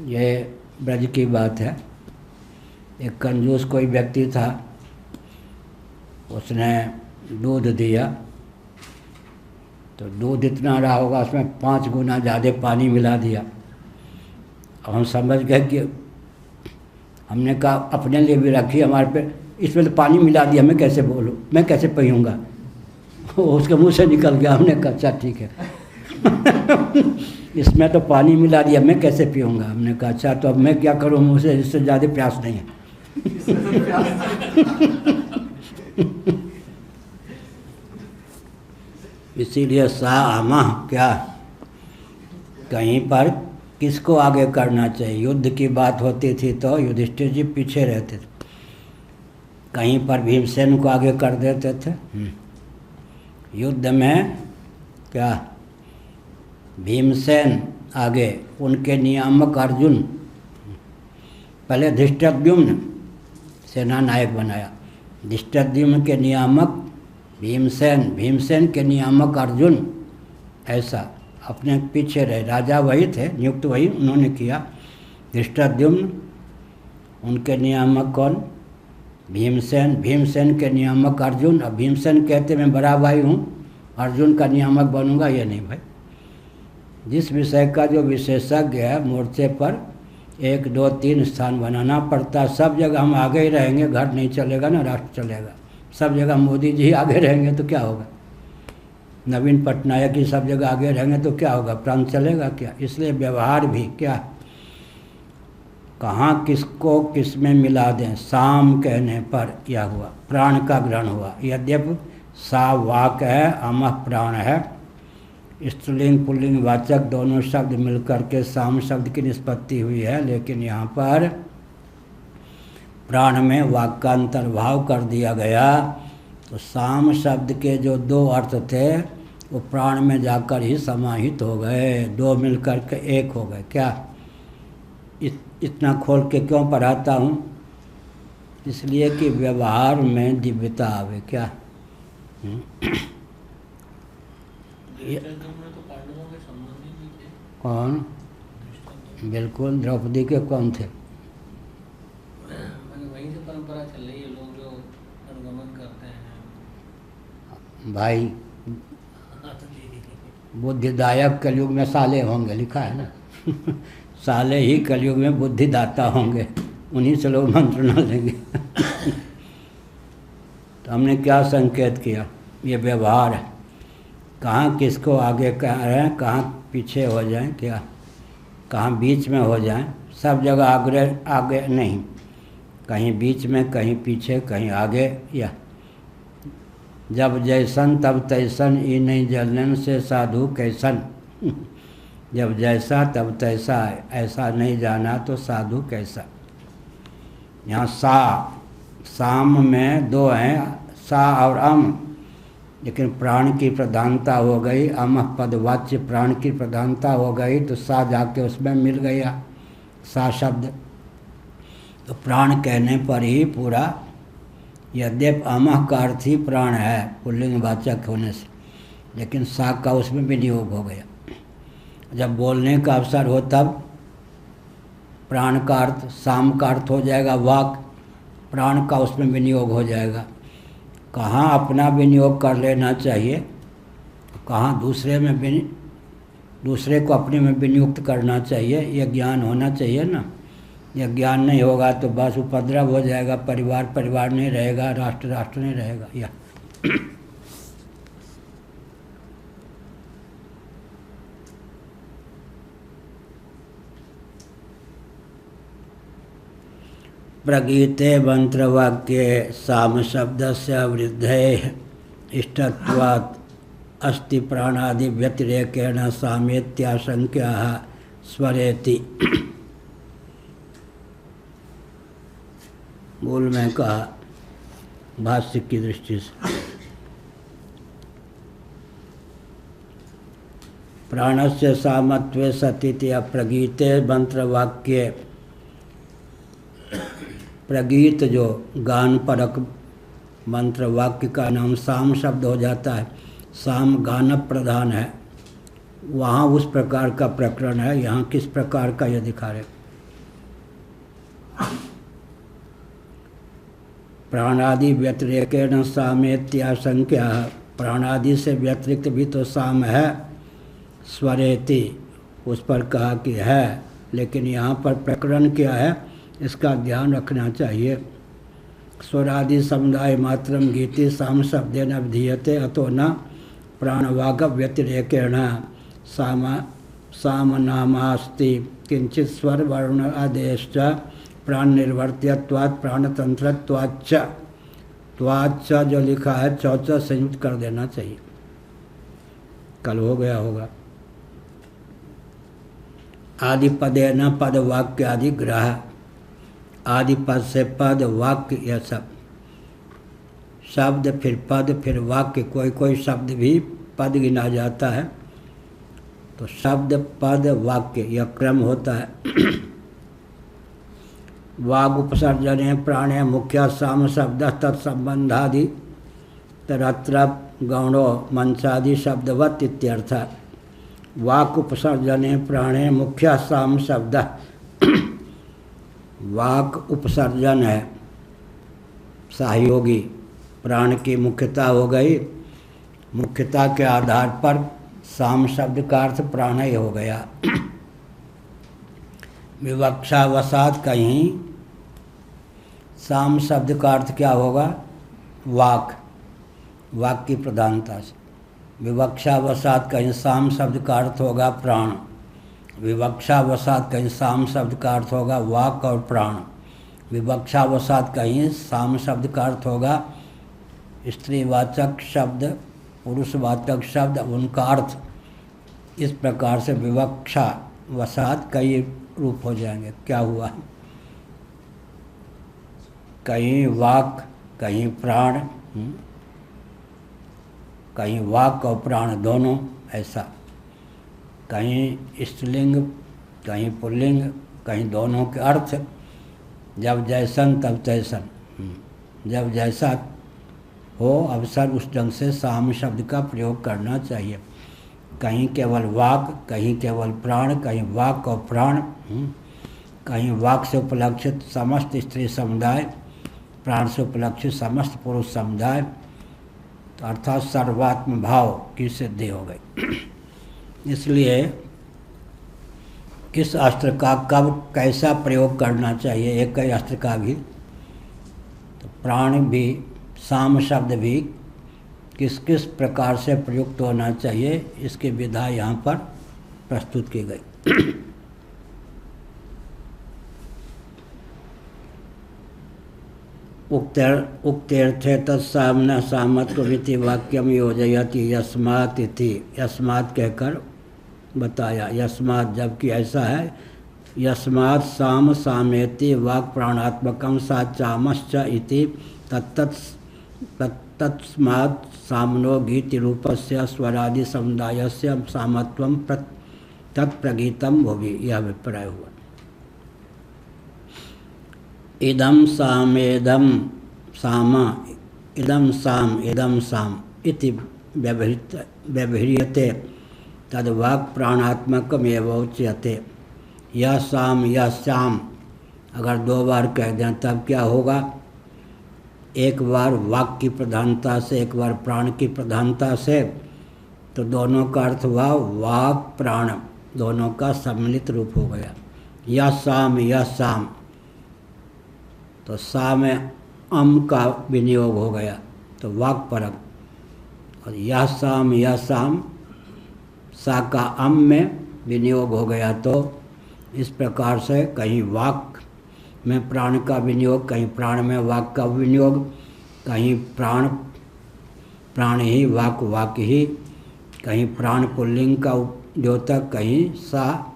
ये ब्रज की बात है। एक कंजूस कोई व्यक्ति था, उसने दूध दिया, तो दूध इतना रहा होगा, उसमें 5 गुना ज़्यादा पानी मिला दिया। और हम समझ गए कि, हमने कहा अपने लिए भी रखी, हमारे पे इसमें तो पानी मिला दिया, मैं कैसे बोलूँ, मैं कैसे पीऊँगा। उसके मुंह से निकल गया। हमने कहा अच्छा ठीक है। इसमें तो पानी मिला दिया, मैं कैसे पीऊँगा। हमने कहा अच्छा तो अब मैं क्या करूँ, मुझे इससे ज़्यादा प्यास नहीं है। इसीलिए सामा क्या, कहीं पर किसको आगे करना चाहिए। युद्ध की बात होती थी तो युधिष्ठिर जी पीछे रहते थे, कहीं पर भीमसेन को आगे कर देते थे। युद्ध में क्या, भीमसेन आगे, उनके नियामक अर्जुन, पहले धृष्टद्युम्न सेना नायक बनाया, धृष्टद्युम्न के नियामक भीमसेन, भीमसेन के नियामक अर्जुन, ऐसा अपने पीछे रहे। राजा वही थे, नियुक्त वही उन्होंने किया। धृष्टद्युम्न, उनके नियामक कौन? भीमसेन, भीमसेन के नियामक अर्जुन। अब भीमसेन कहते मैं बड़ा भाई हूँ, अर्जुन का नियामक बनूंगा, ये नहीं भाई। जिस विषय का जो विशेषज्ञ है, मोर्चे पर 1, 2, 3 स्थान बनाना पड़ता। सब जगह हम आगे ही रहेंगे, घर नहीं चलेगा ना, राष्ट्र चलेगा। सब जगह मोदी जी आगे रहेंगे तो क्या होगा, नवीन पटनायक ही सब जगह आगे रहेंगे तो क्या होगा, प्रांत चलेगा क्या। इसलिए व्यवहार भी क्या, कहाँ किसको किस में मिला दें। साम कहने पर यह हुआ, प्राण का ग्रहण हुआ। यद्यपि सा वाक है, अमः प्राण है, स्त्रीलिंग पुल्लिंग वाचक दोनों शब्द मिलकर के साम शब्द की निष्पत्ति हुई है, लेकिन यहाँ पर प्राण में वाक का अंतर्भाव कर दिया गया। तो साम शब्द के जो 2 अर्थ थे वो प्राण में जाकर ही समाहित हो गए, 2 मिलकर के 1 हो गए। क्या इतना खोल के क्यों पढ़ाता हूँ, इसलिए कि व्यवहार में दिव्यता आवे। क्या कौन? बिल्कुल, द्रौपदी के कौन थे? वहीं से परंपरा चल रही है, लोग जो अनुगमन करते हैं भाई। बुद्धिदायक कलयुग में साले होंगे, लिखा है ना। साले ही कलयुग में बुद्धिदाता होंगे, उन्हीं से लोग मंत्रणा लेंगे। तो हमने क्या संकेत किया? ये व्यवहार है। कहाँ किसको आगे कह रहे हैं, कहाँ पीछे हो जाएं, क्या कहाँ बीच में हो जाएं। सब जगह आगे नहीं, कहीं बीच में, कहीं पीछे, कहीं आगे। या जब जैसन तब तैसन, ई नहीं जलन से साधु कैसन। जब जैसा तब तैसा, ऐसा नहीं जाना तो साधु कैसा। यहाँ साम में दो हैं, सा और अम, लेकिन प्राण की प्रधानता हो गई, अम पदवाच्य प्राण की प्रधानता हो गई, तो सा जाके उसमें मिल गया सा शब्द। तो प्राण कहने पर ही पूरा, यद्यप अमह का अर्थ ही प्राण है पुल्लिंग वाचक होने से, लेकिन सा का उसमें विनियोग हो गया। जब बोलने का अवसर हो तब प्राण का अर्थ, साम का अर्थ हो जाएगा वाक, प्राण का उसमें विनियोग हो जाएगा। कहाँ अपना विनियोग कर लेना चाहिए, कहाँ दूसरे को अपने में विनियुक्त करना चाहिए, यह ज्ञान होना चाहिए ना। यह ज्ञान नहीं होगा तो बस उपद्रव हो जाएगा, परिवार नहीं रहेगा, राष्ट्र नहीं रहेगा। या प्रगीते मंत्रवाक्ये साम शब्दस्य वृद्धेः इष्टत्वात् अस्ति प्राणादि व्यतिरेकेण सामेत्याशंक्याः स्वरेति। मूल में कहा भाष्य की दृष्टि से, प्राणस्य सामत्वे सतीति अप्रगीते मंत्रवाक्ये। प्रगीत जो गान परक मंत्र वाक्य का नाम साम शब्द हो जाता है, साम गान प्रधान है, वहाँ उस प्रकार का प्रकरण है। यहाँ किस प्रकार का यह दिखा रहे? प्राणादि व्यतिरेकेण सामेत्याशंक्या, प्राणादि से व्यतिरिक्त भी तो साम है, स्वरेति उस पर कहा कि है, लेकिन यहाँ पर प्रकरण क्या है इसका ध्यान रखना चाहिए। स्वरादि समुदाय मात्रम गीति साम शब्देन अभिधीयते अतो न प्राणवाग व्यतिरेकेण साम नामास्ति किंचित स्वर वर्ण आदेश्च प्राण निर्वर्त्यत्वात् प्राणतंत्रत्वाच्च। त्वाच्च जो लिखा है चौच संयुक्त कर देना चाहिए, कल हो गया होगा। आदि पदे न पद वाक्य आदि ग्रह, आदि पद से पद वाक्य, यह सब शब्द फिर पद फिर वाक्य, कोई शब्द भी पद गिना जाता है, तो शब्द पद वाक्य यह क्रम होता है। वाग उपसर्जने प्राणे मुख्य साम शब्द तत्संबंधादि तरत्र गौणो मंचादि शब्दवत् इत्यर्थ। वाक उपसर्जने प्राणे मुख्य साम शब्द, वाक उपसर्जन है सहयोगी, प्राण की मुख्यता हो गई, मुख्यता के आधार पर साम शब्द का अर्थ प्राण ही हो गया। विवक्षावसात कहीं साम शब्द का अर्थ क्या होगा? वाक, वाक की प्रधानता से। विवक्षावसात कहीं साम शब्द का अर्थ होगा प्राण, विवक्षावसात कहीं साम शब्द का अर्थ होगा वाक और प्राण, विवक्षावसात कहीं साम शब्द का अर्थ होगा स्त्रीवाचक शब्द, पुरुषवाचक शब्द, उनका अर्थ। इस प्रकार से विवक्षावसात कई रूप हो जाएंगे। क्या हुआ? कहीं वाक, कहीं प्राण, कहीं वाक और प्राण दोनों, ऐसा। कहीं स्त्रीलिंग, कहीं पुल्लिंग, कहीं दोनों के अर्थ। जब जैसन तब तैसन, जब जैसा हो अवसर उस ढंग से साम शब्द का प्रयोग करना चाहिए। कहीं केवल वाक, कहीं केवल प्राण, कहीं वाक और प्राण, कहीं वाक से उपलक्षित समस्त स्त्री समुदाय, प्राण से उपलक्षित समस्त पुरुष समुदाय, तो अर्थात सर्वात्म भाव की सिद्धि हो गई। इसलिए किस अस्त्र का कब कैसा प्रयोग करना चाहिए, एक ही अस्त्र का भी, तो प्राण भी साम शब्द भी किस किस प्रकार से प्रयुक्त होना चाहिए इसकी विधा यहाँ पर प्रस्तुत की गई। उक्तेर्थे तत्साम्ना सामत्वमिति वाक्यम योजयति यस्मात् इति, यस्मात् कहकर बताया, यस्मात् जबकि ऐसा है, यस्मात् साम सामेति वाक् प्राणात्मकं साचामश्च इति तत्तस्मात् सामनो गीति रूपस्य स्वरादि समुदायस्य सामत्वं तत्प्रगीतम भुवि, यह अभिप्राय हुआ। इदं सामेदं साम इदं साम इति व्यवह्रियते तद्वाक् प्राणात्मकमेव उच्यते। यह शाम अगर 2 बार कह दें तब क्या होगा? एक बार वाक की प्रधानता से, एक बार प्राण की प्रधानता से, तो दोनों का अर्थ हुआ वाक प्राण, दोनों का सम्मिलित रूप हो गया। यह शाम तो सा में अम का विनियोग हो गया तो वाक परक, और यह शाम सा का अम में विनियोग हो गया। तो इस प्रकार से कहीं वाक में प्राण का विनियोग, कहीं प्राण में वाक का विनियोग, कहीं प्राण ही वाक ही, कहीं प्राण पुल्लिंग का द्योतक, कहीं सा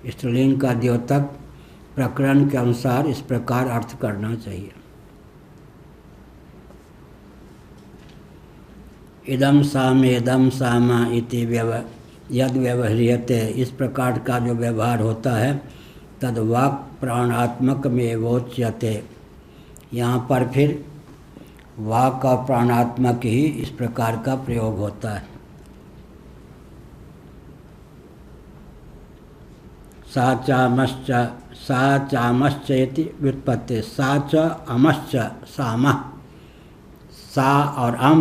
स्त्रीलिंग का द्योतक। प्रकरण के अनुसार इस प्रकार अर्थ करना चाहिए। इदं सामा इति यद व्यवह्रियते, इस प्रकार का जो व्यवहार होता है, तद वाक् प्राणात्मक में वोच्यते। यहाँ पर फिर वाक् और प्राणात्मक ही इस प्रकार का प्रयोग होता है। साचामश्च इति व्युत्पत्ति, साच अमश्च सामः, सा और अम,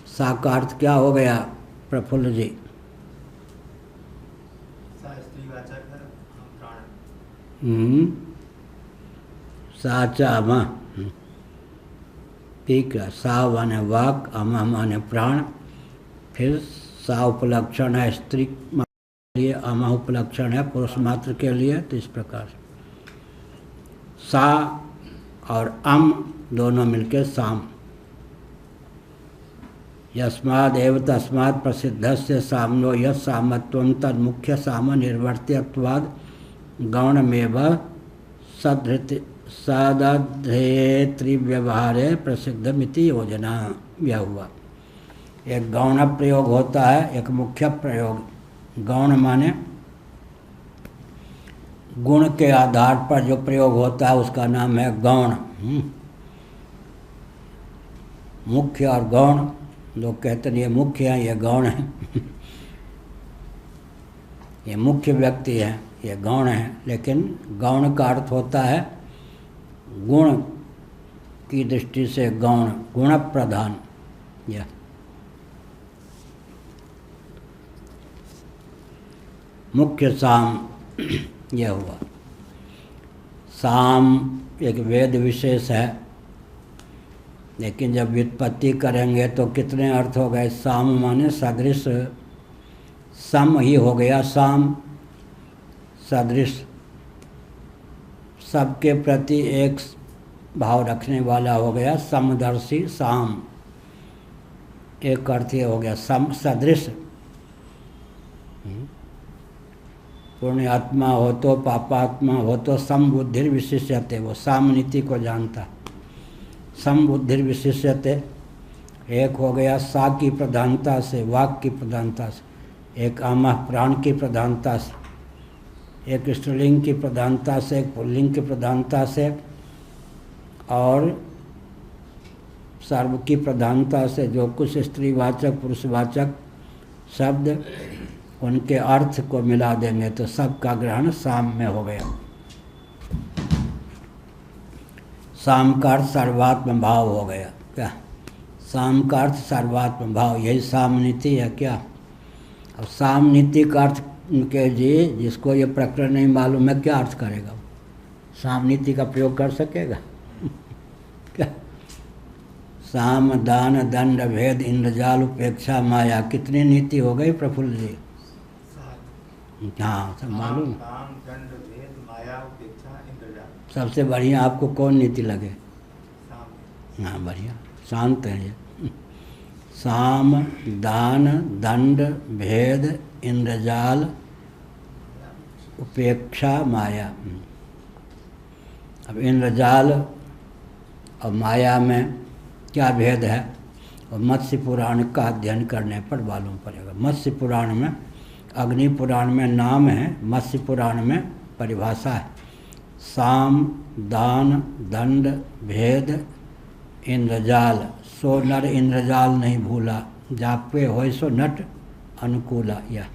सा का अर्थ क्या हो गया प्रफुल्ल जी? साचाम, ठीक है। सा माने वाक, अम माने प्राण, फिर सा उपलक्षण है स्त्री लिए, अम उपलक्षण है पुरुष मात्र के लिए। तो इस प्रकार सा और अम दोनों मिलकर साम। यस्माद् एव तस्मात् प्रसिद्धस्य साम्नो यत् सामत्वं तद मुख्य साम निर्वर्त्यत्वाद् गौणमेव सदधेत्री व्यवहारे प्रसिद्धमिति योजना। यह हुआ एक गौण प्रयोग होता है, एक मुख्य प्रयोग। गौण माने गुण के आधार पर जो प्रयोग होता है उसका नाम है गौण। मुख्य और गौण, लोग कहते हैं ये मुख्य है, ये गौण है। ये मुख्य व्यक्ति है, ये गौण है। लेकिन गौण का अर्थ होता है गुण की दृष्टि से गौण, गुण प्रधान। यह मुख्य साम यह हुआ। साम एक वेद विशेष है, लेकिन जब व्युत्पत्ति करेंगे तो कितने अर्थ हो गए? साम माने सदृश, सम ही हो गया साम, सदृश, सबके प्रति एक भाव रखने वाला हो गया समदर्शी साम। एक अर्थ ये हो गया सम सदृश। पुण्यात्मा हो तो पापात्मा हो तो समबुद्धिर विशिष्यते, वो साम नीति को जानता। समबुद्धिर विशिष्यते एक हो गया सा की प्रधानता से, वाक की प्रधानता से, एक आमा प्राण की प्रधानता से, एक स्त्रीलिंग की प्रधानता से, एक पुल्लिंग की प्रधानता से, और सर्व की प्रधानता से। जो कुछ स्त्रीवाचक पुरुषवाचक शब्द उनके अर्थ को मिला देंगे तो सबका ग्रहण साम में हो गया। साम का अर्थ सर्वात्म भाव हो गया। क्या साम का अर्थ सर्वात्म भाव, यही साम नीति है क्या? अब साम नीति का अर्थ के जी जिसको ये प्रकरण नहीं मालूम है क्या अर्थ करेगा? साम नीति का प्रयोग कर सकेगा? क्या साम दान दंड भेद इंद्रजाल उपेक्षा माया। कितनी नीति हो गई प्रफुल्ल जी? हाँ, सब मालूम। दान दंड भेद माया उपेक्षा इंद्रजाल। सबसे बढ़िया आपको कौन नीति लगे? साम। हाँ, बढ़िया, शांत है ये। साम दान दंड भेद इंद्रजाल उपेक्षा माया। अब इंद्रजाल और माया में क्या भेद है, और मत्स्य पुराण का अध्ययन करने पर मालूम पड़ेगा। मत्स्य पुराण में, अग्नि पुराण में नाम है, मत्स्य पुराण में परिभाषा है। साम दान दंड भेद इंद्रजाल, सो नर इंद्रजाल नहीं भूला, जापे होय सो नट अनुकूला। यह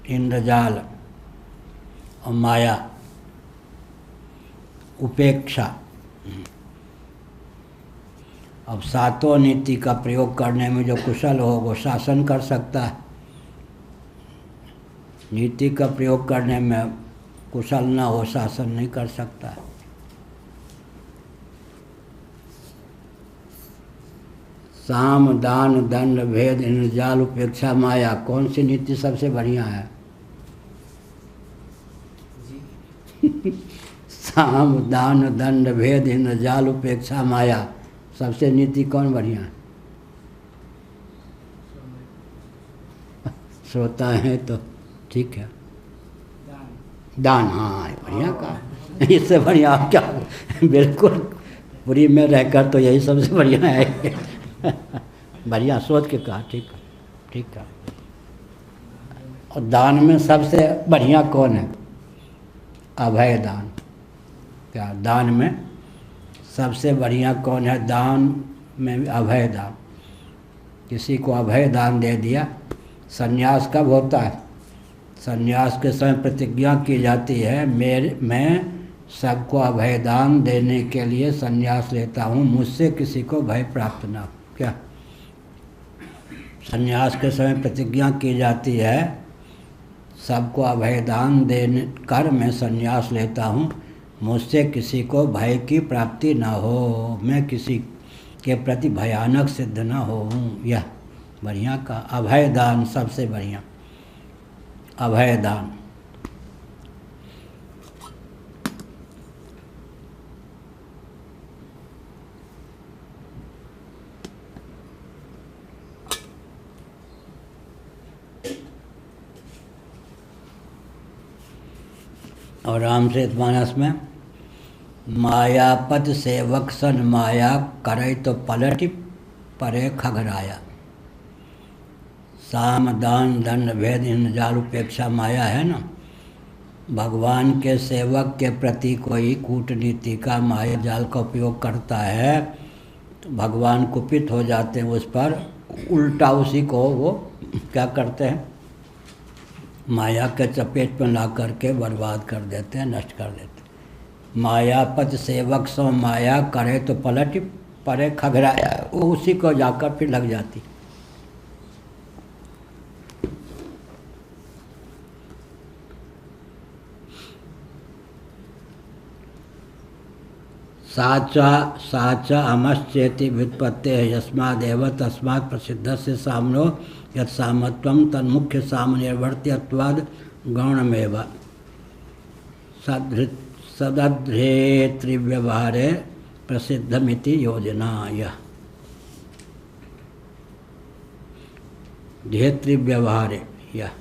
इंद्रजाल और माया उपेक्षा। अब सातों नीति का प्रयोग करने में जो कुशल हो वो शासन कर सकता है। नीति का प्रयोग करने में कुशल न हो, शासन नहीं कर सकता है। साम दान दंड भेद इंद्रजाल उपेक्षा माया, कौन सी नीति सबसे बढ़िया है? साम दान दंड भेद इंद्रजाल उपेक्षा माया, सबसे नीति कौन बढ़िया है? श्रोता है तो ठीक है। दान, हाँ बढ़िया कहा। इससे बढ़िया आप क्या? बिल्कुल, पूरी में रहकर तो यही सबसे बढ़िया है। बढ़िया सोच के कहा, ठीक है, ठीक है। और दान में सबसे बढ़िया कौन है? अभय दान। क्या दान में सबसे बढ़िया कौन है? दान में अभय दान। किसी को अभय दान दे दिया। संन्यास कब होता है? संन्यास के समय प्रतिज्ञा की जाती है, मैं सबको अभय दान देने के लिए संन्यास लेता हूँ, मुझसे किसी को भय प्राप्त ना हो। क्या संन्यास के समय प्रतिज्ञा की जाती है, सबको अभय दान देने कर मैं संन्यास लेता हूँ, मुझसे किसी को भय की प्राप्ति न हो, मैं किसी के प्रति भयानक सिद्ध न होऊं। यह बढ़िया का अभय दान सबसे बढ़िया। अभय दान। और रामचरितमानस में मायापत सेवक सन माया करे तो पलटि परे खगराया। साम दान दंड भेद इंद्रजाल उपेक्षा माया है ना। भगवान के सेवक के प्रति कोई कूटनीति का माया जाल का उपयोग करता है तो भगवान कुपित हो जाते हैं उस पर, उल्टा उसी को वो क्या करते हैं, माया के चपेट में ला करके बर्बाद कर देते हैं, नष्ट कर देते हैं। मायापत सेवक सो माया करे तो पलट परे खगराया, वो उसी को जाकर फिर लग जाती। साचा साचा अमश्चेति व्युत्पत्ते यस्मादेव तस्मात् प्रसिद्ध से सामनो यत् सामत्वं तन्मुख्य सामनिर्वर्त्यत्वाद् गौणमेव सदध्रेतृव्यवहारे प्रसिद्धमिति योजना। यह धेतृव्यवहारे, यह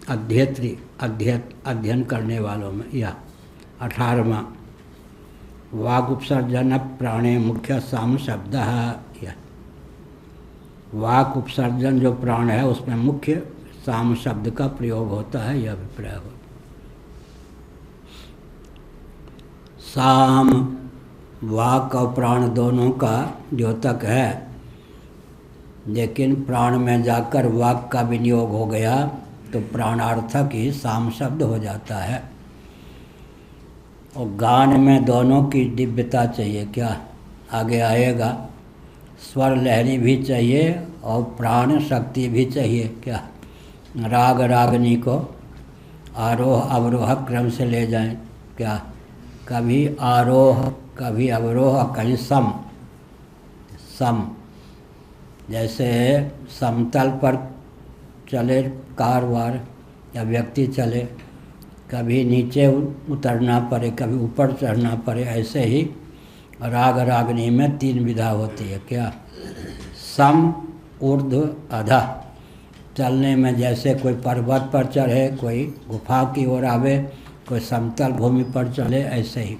अध्येत्री अध्ययन करने वालों में यह 18वां वाग उपसर्जन प्राणे मुख्य साम शब्द है। यह वाक उपसर्जन जो प्राण है उसमें मुख्य साम शब्द का प्रयोग होता है, यह अभिप्राय हो। साम वाक और प्राण दोनों का द्योतक है, लेकिन प्राण में जाकर वाक का विनियोग हो गया तो प्राणार्थक ही साम शब्द हो जाता है। और गान में दोनों की दिव्यता चाहिए। क्या आगे आएगा, स्वर लहरी भी चाहिए और प्राण शक्ति भी चाहिए। क्या राग रागनी को आरोह अवरोह क्रम से ले जाएं। क्या कभी आरोह कभी अवरोह कहीं सम सम जैसे समतल पर चले कार वार या व्यक्ति चले, कभी नीचे उतरना पड़े, कभी ऊपर चढ़ना पड़े, ऐसे ही राग रागनी में 3 विधा होती है। क्या? सम, ऊर्ध्व, अधः। चलने में जैसे कोई पर्वत पर चढ़े, कोई गुफा की ओर आवे, कोई समतल भूमि पर चले, ऐसे ही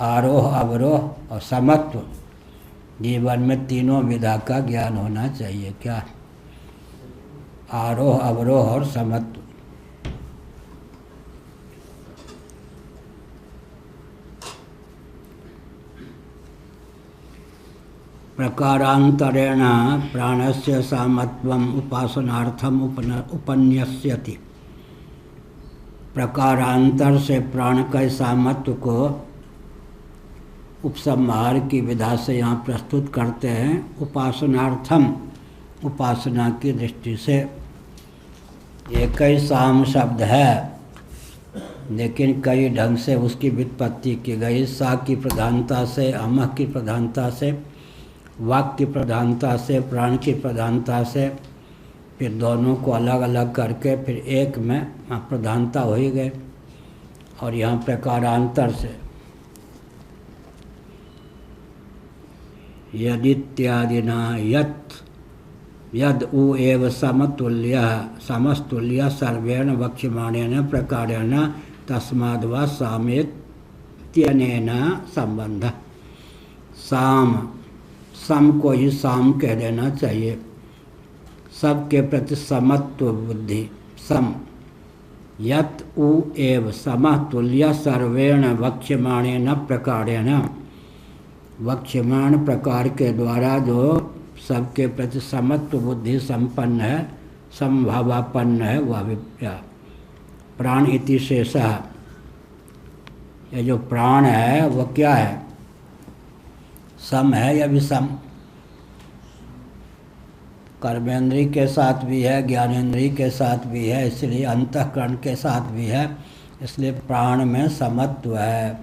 आरोह अवरोह और समत्व। जीवन में तीनों विधा का ज्ञान होना चाहिए। क्या? आरोह अवरोह और समत्व। प्रकारांतरेण प्राणस्य सामत्वम उपासनार्थम उपन्यस्यति। प्रकारांतर से प्राण के सामत्व को उपसंहार की विधा से यहाँ प्रस्तुत करते हैं। उपासनार्थम, उपासना की दृष्टि से। एक ही साम शब्द है, लेकिन कई ढंग से उसकी व्युत्पत्ति की गई। सा की प्रधानता से, अमः की प्रधानता से, वाक की प्रधानता से, प्राण की प्रधानता से, फिर दोनों को अलग अलग करके फिर एक में प्रधानता हो ही गए। और यहाँ प्रकारांतर से यदित्यादिना यद उ एव समस्तुल्य सर्वेण वक्ष्यमाणेन प्रकारेण तस्माद्वा सामेत्यनेन संबंध। साम, सम को ही साम कह देना चाहिए। सबके प्रति समत्व बुद्धि, सम। यत उ एव समः तुल्य सर्वेण वक्ष्यमाणेन प्रकारेण, वक्ष्यमाण प्रकार के द्वारा जो सबके प्रति समत्व बुद्धि संपन्न है, समभावापन्न है, वह विप्या। प्राण इति शेषः, ये जो प्राण है वो क्या है? सम है या विषम? कर्मेंद्रिय के साथ भी है, ज्ञानेंद्रिय के साथ भी है, इसलिए अंतःकरण के साथ भी है, इसलिए प्राण में समत्व है।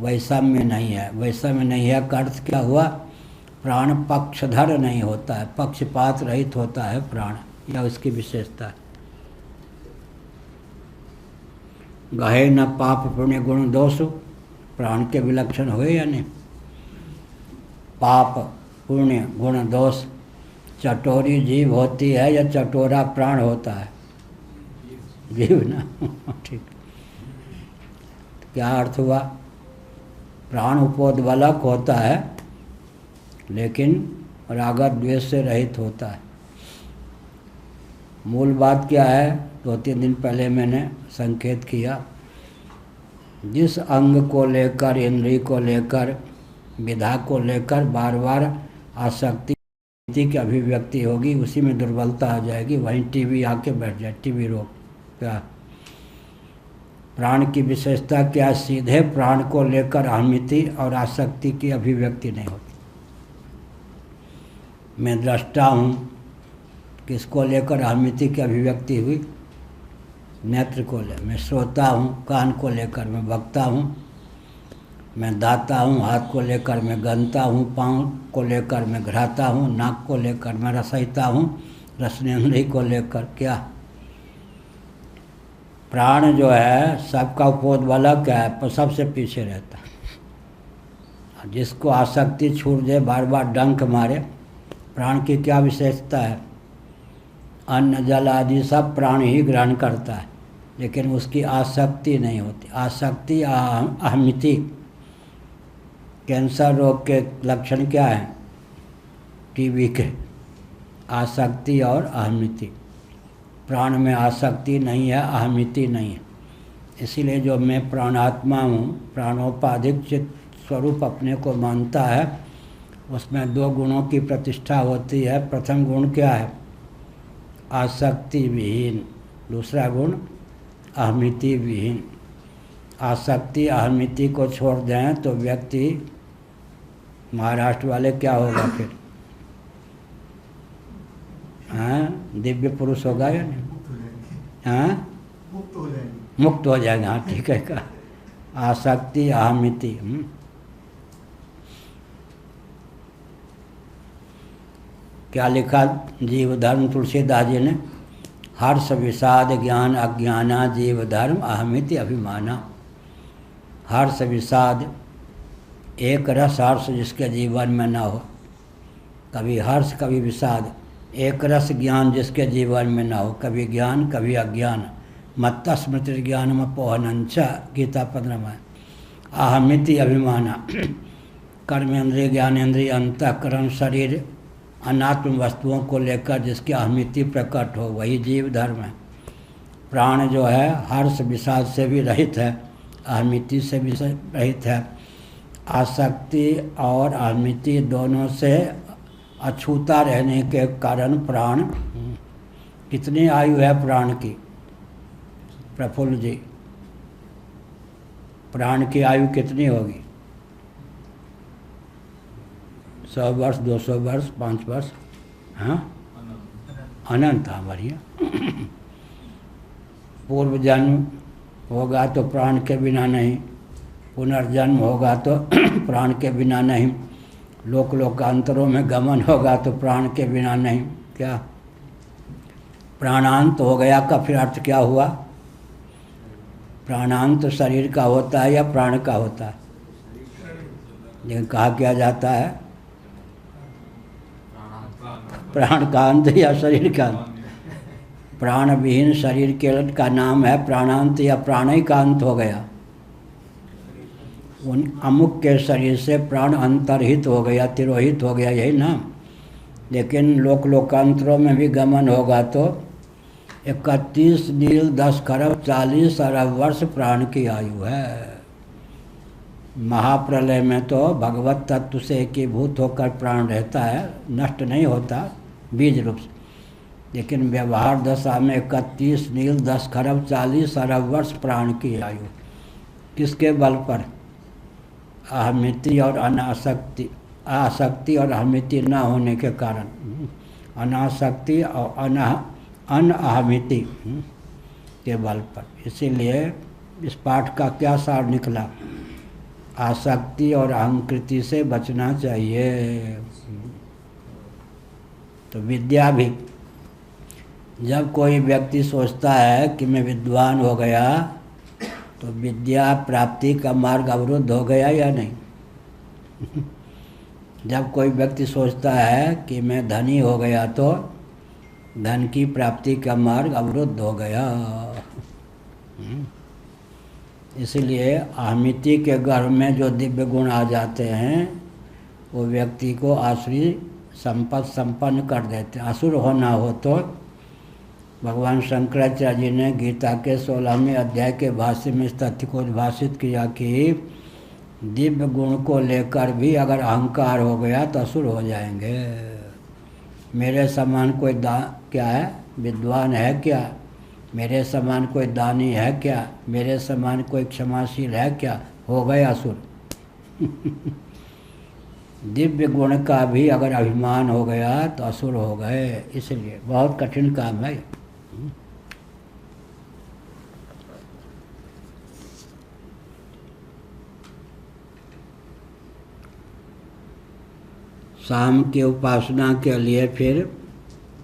वैषम्य नहीं है। वैषम्य नहीं है का अर्थ क्या हुआ? प्राण पक्षधर नहीं होता है, पक्षपात रहित होता है प्राण, यह उसकी विशेषता है। गहे न पाप पुण्य गुण दोष, प्राण के विलक्षण हुए या नहीं? पाप पुण्य गुण दोष। चटोरी जीव होती है या चटोरा प्राण होता है? जीव ना। ठीक। क्या अर्थ हुआ? प्राण उपोद्बलक होता है, लेकिन राग द्वेष से रहित होता है। मूल बात क्या है? 2-3 दिन पहले मैंने संकेत किया। जिस अंग को लेकर, इंद्रिय को लेकर, विधा को लेकर बार बार आसक्ति की अभिव्यक्ति होगी, उसी में दुर्बलता आ जाएगी। वहीं टीबी आके बैठ जाए, टीबी रोग। क्या? प्राण की विशेषता क्या? सीधे प्राण को लेकर अहमिति और आसक्ति की अभिव्यक्ति नहीं होती। मैं दृष्टा हूँ, किसको लेकर अहमिति की अभिव्यक्ति हुई? नेत्र को ले। मैं श्रोता हूँ, कान को लेकर मैं वक्ता हूँ। मैं दाता हूँ, हाथ को लेकर मैं गनता हूँ, पाँव को लेकर मैं घ्राता हूँ, नाक को लेकर मैं रसईता हूँ, रसनेंद्रिय को लेकर। क्या? प्राण जो है सबका उपोद्बलक है, पर सबसे पीछे रहता है। जिसको आसक्ति छूट जाए, बार बार डंक मारे। प्राण की क्या विशेषता है? अन्न जल आदि सब प्राण ही ग्रहण करता है, लेकिन उसकी आसक्ति नहीं होती। आसक्ति अहमिति। कैंसर रोग के लक्षण क्या है? टीबी के आसक्ति और अहमिति। प्राण में आसक्ति नहीं है, अहमिति नहीं है। इसीलिए जो मैं प्राणात्मा हूँ, प्राणोपाधिक चित्त स्वरूप अपने को मानता है, उसमें 2 गुणों की प्रतिष्ठा होती है। प्रथम गुण क्या है? आसक्ति विहीन। दूसरा गुण अहमिति विहीन। आसक्ति अहमिति को छोड़ दें तो व्यक्ति, महाराष्ट्र वाले, क्या होगा फिर? हाँ, दिव्य पुरुष होगा या नहीं? हाँ, मुक्त हो जाएगा। हाँ, ठीक है। का आसक्ति अहमिति। क्या लिखा जीव धर्म तुलसीदास जी ने? हर्ष विषाद ज्ञान अज्ञाना जीव धर्म अहमिति अभिमाना। हर्ष विषाद, एक रस हर्ष जिसके जीवन में न हो, कभी हर्ष कभी विषाद। एक रस ज्ञान जिसके जीवन में न हो, कभी ज्ञान कभी अज्ञान। मत्त स्मृति ज्ञानम पोहनंच, गीता 15 में। अहमिति अभिमाना, कर्मेंद्रिय ज्ञानेंद्रिय अंतःकरण शरीर अनात्म वस्तुओं को लेकर जिसकी अहमिति प्रकट हो, वही जीव धर्म है। प्राण जो है हर्ष विषाद से भी रहित है, अहमिति से भी रहित है। आसक्ति और अहमिति दोनों से अछूता रहने के कारण प्राण, कितनी आयु है प्राण की प्रफुल्ल जी? प्राण की आयु कितनी होगी? 100 वर्ष, 200 वर्ष, 5 वर्ष? हाँ, अनंत। हाँ, बढ़िया। पूर्व जन्म होगा तो प्राण के बिना नहीं, पुनर्जन्म होगा तो प्राण के बिना नहीं, लोक लोकांतरों में गमन होगा तो प्राण के बिना नहीं। क्या प्राणांत हो गया का फिर अर्थ क्या हुआ? प्राणांत शरीर का होता है या प्राण का होता है? लेकिन कहा क्या जाता है? प्राण का अंत या शरीर का अंत? प्राण विहीन शरीर के का नाम है प्राणांत या प्राण ही का अंत हो गया। उन अमुक के शरीर से प्राण अंतर्हित हो गया, तिरोहित हो गया, यही नाम। लेकिन लोक लोकांतरों में भी गमन होगा तो 31 नील 10 खरब 40 अरब वर्ष प्राण की आयु है। महाप्रलय में तो भगवत तत्व से एकीभूत होकर प्राण रहता है, नष्ट नहीं होता बीज रूप से। लेकिन व्यवहार दशा में 31 नील 10 खरब 40 अरब वर्ष प्राण की आयु। किसके बल पर? अहमिति और अनासक्ति, आसक्ति और अहमिति न होने के कारण, अनासक्ति और अनअहमिति के बल पर। इसीलिए इस पाठ का क्या सार निकला? आसक्ति और अहंकृति से बचना चाहिए। तो विद्या भी, जब कोई व्यक्ति सोचता है कि मैं विद्वान हो गया तो विद्या प्राप्ति का मार्ग अवरुद्ध हो गया या नहीं? जब कोई व्यक्ति सोचता है कि मैं धनी हो गया तो धन की प्राप्ति का मार्ग अवरुद्ध हो गया। इसलिए अहमिति के गर्भ में जो दिव्य गुण आ जाते हैं वो व्यक्ति को आसुरी संपत्ति संपन्न कर देते हैं। असुर होना हो तो भगवान शंकराचार्य जी ने गीता के 16वें अध्याय के भाष्य में इस तथ्य को उद्भाषित किया कि दिव्य गुण को लेकर भी अगर अहंकार हो गया तो असुर हो जाएंगे। मेरे समान कोई क्या है? विद्वान है क्या? मेरे समान कोई दानी है क्या? मेरे समान कोई क्षमाशील है क्या? हो गए असुर। दिव्य गुण का भी अगर अभिमान हो गया तो असुर हो गए। इसलिए बहुत कठिन काम है। साम की उपासना के लिए फिर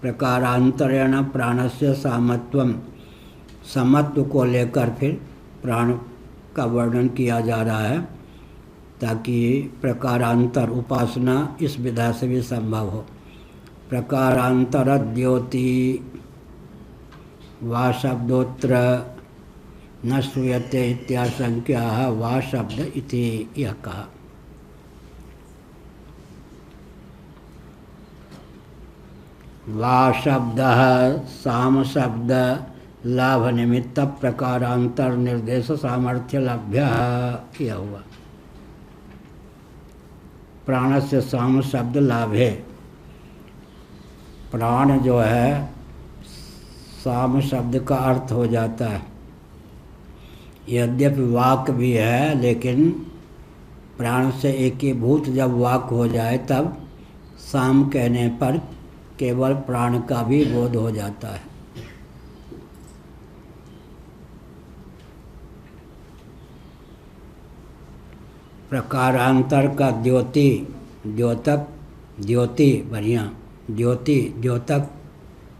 प्रकारांतरेण प्राणस्य सामत्वम, समत्व को लेकर फिर प्राण का वर्णन किया जा रहा है ताकि प्रकारांतर उपासना इस विधा से भी संभव हो। प्रकारांतर द्योति वा शब्दोत्र न श्रूयते इत्याशंक्या वा शब्द इति यह कहा। वा शब्द साम शब्द लाभ निमित्त प्रकारांतर निर्देश सामर्थ्य लभ्य, यह हुआ। प्राण से साम शब्द लाभ है। प्राण जो है साम शब्द का अर्थ हो जाता है। यद्यपि वाक भी है लेकिन प्राण से एकीभूत जब वाक हो जाए तब साम कहने पर केवल प्राण का भी बोध हो जाता है। प्रकारांतर का द्योति, द्योतक, द्योति बढ़िया, ज्योति द्योतक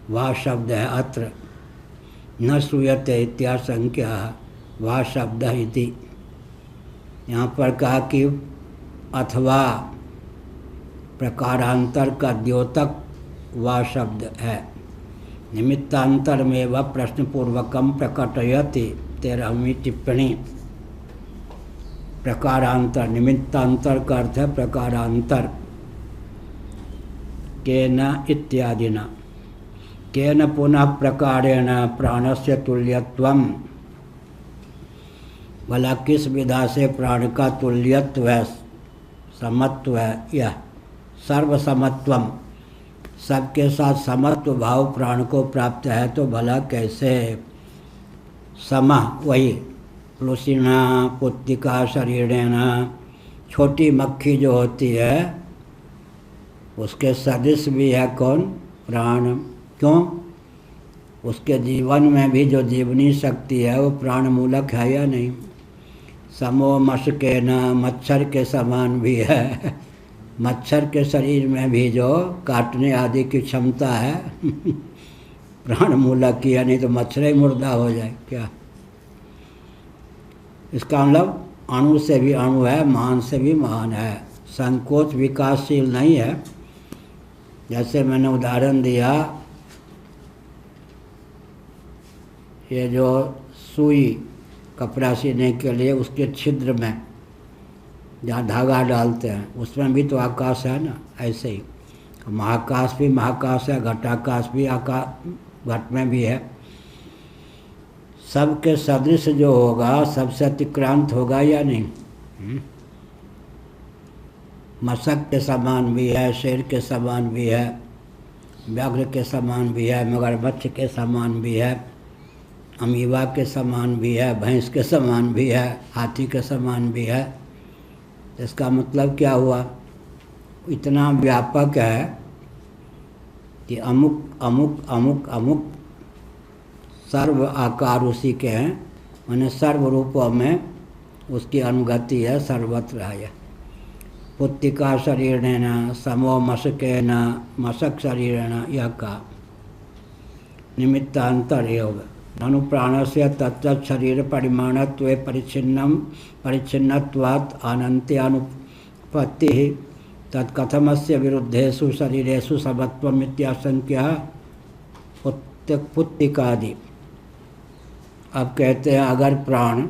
वह शब्द है अत्र न श्रूयते इत्याशंक्या वह शब्द इति। यहाँ पर कहा कि अथवा प्रकारांतर का द्योतक वह शब्द है। निमित्तांतर में वह प्रश्नपूर्वकम प्रकटयति 13वीं टिप्पणी। प्रकारांतर निमित्तांतर का अर्थ है प्रकारांतर। केन इत्यादिना केन पुनः प्रकारेण प्राणस्य तुल्यत्वम, भला किस विधा से प्राण का तुल्यत्व है, समत्व है, यह सर्वसमत्वम सबके साथ समत्व भाव प्राण को प्राप्त है तो भला कैसे। सम वही प्लुसिना पुत्तिका शरीरेण, छोटी मक्खी जो होती है उसके सदृश भी है कौन, प्राण। क्यों, उसके जीवन में भी जो जीवनी शक्ति है वो प्राण मूलक है या नहीं। समो मशकेन, मच्छर के समान भी है। मच्छर के शरीर में भी जो काटने आदि की क्षमता है प्राण मूलक की है, नहीं तो मच्छर ही मुर्दा हो जाए क्या। इसका मतलब अणु से भी अणु है, महान से भी महान है। संकोच विकासशील नहीं है। जैसे मैंने उदाहरण दिया, ये जो सुई कपड़ा सीने के लिए उसके छिद्र में जहाँ धागा डालते हैं उसमें भी तो आकाश है ना, ऐसे ही महाकाश भी महाकाश है, घटाकाश भी आकाश घट में भी है। सबके सदृश जो होगा सबसे अतिक्रांत होगा या नहीं। मशक के समान भी है, शेर के समान भी है, व्याघ्र के समान भी है, मगरमच्छ के समान भी है, अमीबा के समान भी है, भैंस के समान भी है, हाथी के समान भी है। इसका मतलब क्या हुआ, इतना व्यापक है कि अमुक अमुक अमुक अमुक सर्व आकार उसी के हैं, माने सर्व रूपों में उसकी अनुगति है, सर्वत्र है। पुत्तिका शरीरेण समो मशकेन, मशक शरीरेण यह का निमित्तांतर योग ननु प्राणस्य तत्त शरीर परिमाणत्वे परिच्छिन्नत्वात् अनन्त्यानुपत्तिः तत्कथमस्य विरुद्धेषु शरीरेषु समत्वम् इत्याशंक्या पुत्तिकादि। अब कहते हैं अगर प्राण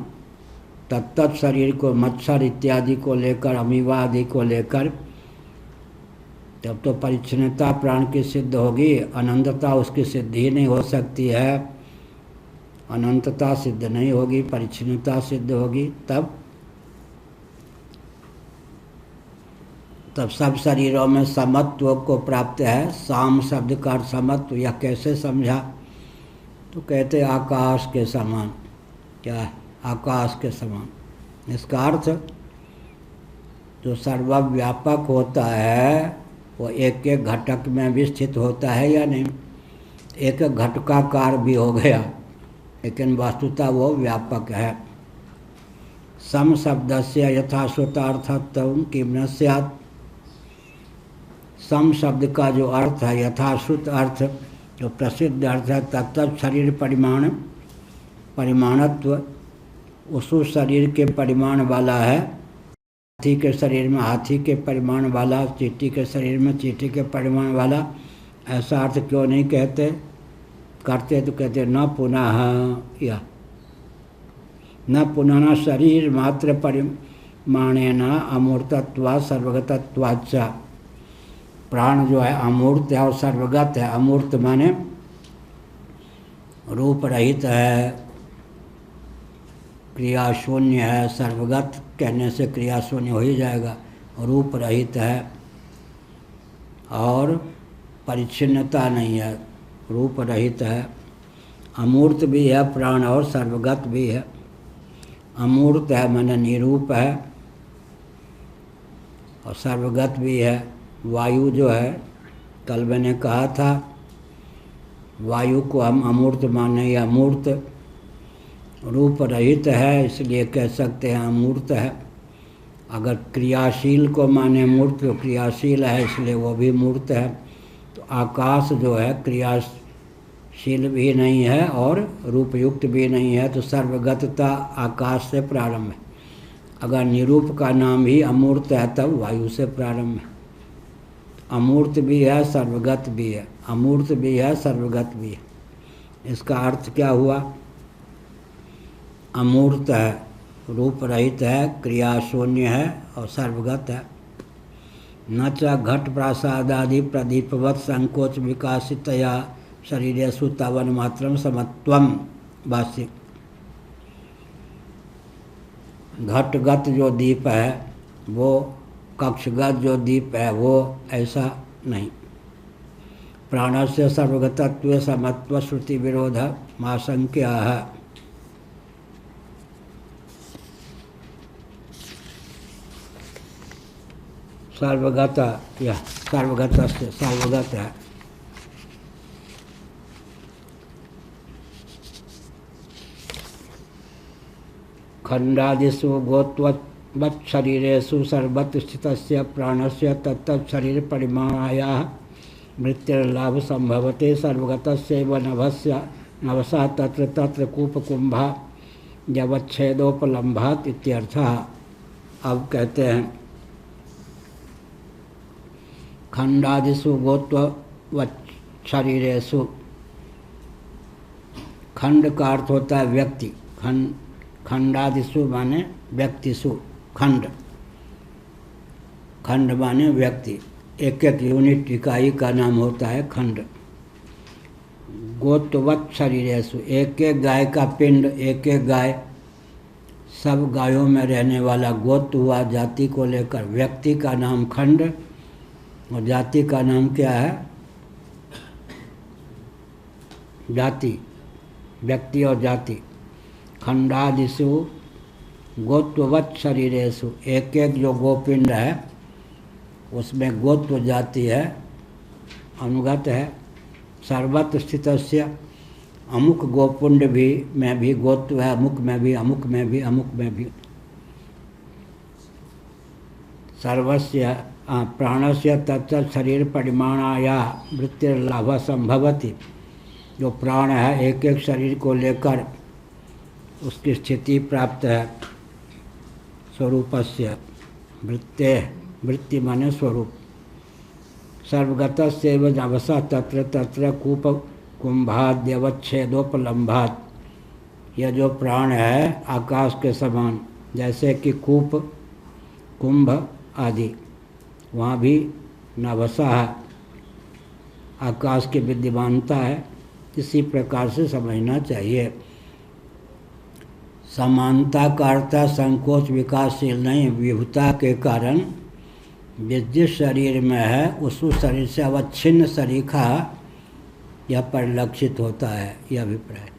तत्त शरीर को मच्छर इत्यादि को लेकर, अमीबा आदि को लेकर, तब तो परिच्छिन्नता प्राण की सिद्ध होगी, अनंतता उसकी सिद्धि ही नहीं हो सकती है। अनंतता सिद्ध नहीं होगी, परिच्छिन्नता सिद्ध होगी। तब सब शरीरों में समत्व को प्राप्त है। साम शब्द का समत्व यह कैसे समझा, तो कहते आकाश के समान। क्या है, आकाश के समान। इसका अर्थ जो सर्वव्यापक होता है वो एक एक घटक में भी स्थित होता है या नहीं। एक एक घटकाकार भी हो गया, लेकिन वस्तुतः वो व्यापक है। सम शब्दस्य यथाश्रुतार्थत्वं किम न स्यात्। सम शब्द का जो अर्थ है, यथाश्रुत अर्थ, जो प्रसिद्ध अर्थ है, तत्त शरीर परिमाणत्व, उस शरीर के परिमाण वाला है। हाथी के शरीर में हाथी के परिमाण वाला, चींटी के शरीर में चींटी के परिमाण वाला, ऐसा अर्थ क्यों नहीं कहते, करते तो कहते न पुनः या न पुनः शरीर मात्र परिमाणेन अमूर्तत्वा सर्वगतत्वाच्च। प्राण जो है अमूर्त है और सर्वगत है। अमूर्त माने रूप रहित है, क्रिया शून्य है। सर्वगत कहने से क्रिया शून्य हो ही जाएगा। रूप रहित है और परिच्छिन्नता नहीं है, रूप रहित है। अमूर्त भी है प्राण और सर्वगत भी है। अमूर्त है माने निरूप है और सर्वगत भी है। वायु जो है, कल मैंने कहा था वायु को हम अमूर्त माने, या मूर्त, रूप रहित है इसलिए कह सकते हैं अमूर्त है। अगर क्रियाशील को माने मूर्त, तो क्रियाशील है इसलिए वो भी मूर्त है। तो आकाश जो है क्रियाशील भी नहीं है और रूपयुक्त भी नहीं है, तो सर्वगतता आकाश से प्रारंभ है। अगर निरूप का नाम ही अमूर्त है तब वायु से प्रारंभ है। अमूर्त भी है, सर्वगत भी है, अमूर्त भी है, सर्वगत भी है। इसका अर्थ क्या हुआ? अमूर्त है, रूप रहित है, क्रिया शून्य है और सर्वगत है। न च घट प्रासादादि प्रदीपवत संकोच विकासितया शरीरेषु तावन मात्रम समत्वम। भाष्य। घटगत जो दीप है वो, कक्षगत जो दीप है वो ऐसा नहीं। प्राणस्य सर्वगतत्व समत्व श्रुति विरोध माशंक्य है। सर्वगत, यह सर्वगत से सर्वगत है। खंडादिषु गोत्वत् शरीरेषु सर्वत्र स्थितस्य प्राणस्य तत्तत् शरीर परिमाणायाः मृत्युर्लाभ संभवते। सर्वगतस्यैव नभसा तत्र तत्र कूपकुंभा यवच्छेदोपलम्भात् इत्यर्थः। अब कहते हैं खंडादिषु गोत्ववत् शरीरेषु। खंड का अर्थ होता है व्यक्ति। खंडादिषु माने व्यक्तिषु। खंड, खंड माने व्यक्ति, एक एक यूनिट इकाई का नाम होता है खंड। गोत्ववत् शरीरेषु, एक एक गाय का पिंड, एक एक गाय, सब गायों में रहने वाला गोत्र हुआ जाति को लेकर। व्यक्ति का नाम खंड और जाति का नाम क्या है? जाति, व्यक्ति और जाति। खंडादिषु गोत्ववत् शरीरेषु, एक एक जो गोपिंड है उसमें गोत्व जाति है, अनुगत है। सर्वत्र स्थितस्य, अमुक गोपुंड भी में भी गोत्व है, अमुक में भी, अमुक में भी, अमुक में भी। सर्वस्य प्राणस्य तत्त शरीर परिमाणाया मृत्युर्लाभ संभवति। जो प्राण है एक एक शरीर को लेकर उसकी स्थिति प्राप्त है। स्वरूपस्य वृत्ते, वृत्ति माने स्वरूप। सर्वगतस्यैव नभसा तत्र तत्र कूप कुंभाद्यवच्छेदोपलम्भात्। यह जो प्राण है आकाश के समान, जैसे कि कूप, कुंभ आदि, वहाँ भी नभसा है, आकाश की विद्यमानता है। इसी प्रकार से समझना चाहिए। समानता का अर्थ संकोच विकासशील नहीं, विभुता के कारण जिस शरीर में है उस शरीर से अवच्छिन्न सरीखा यह परिलक्षित होता है। यह अभिप्राय,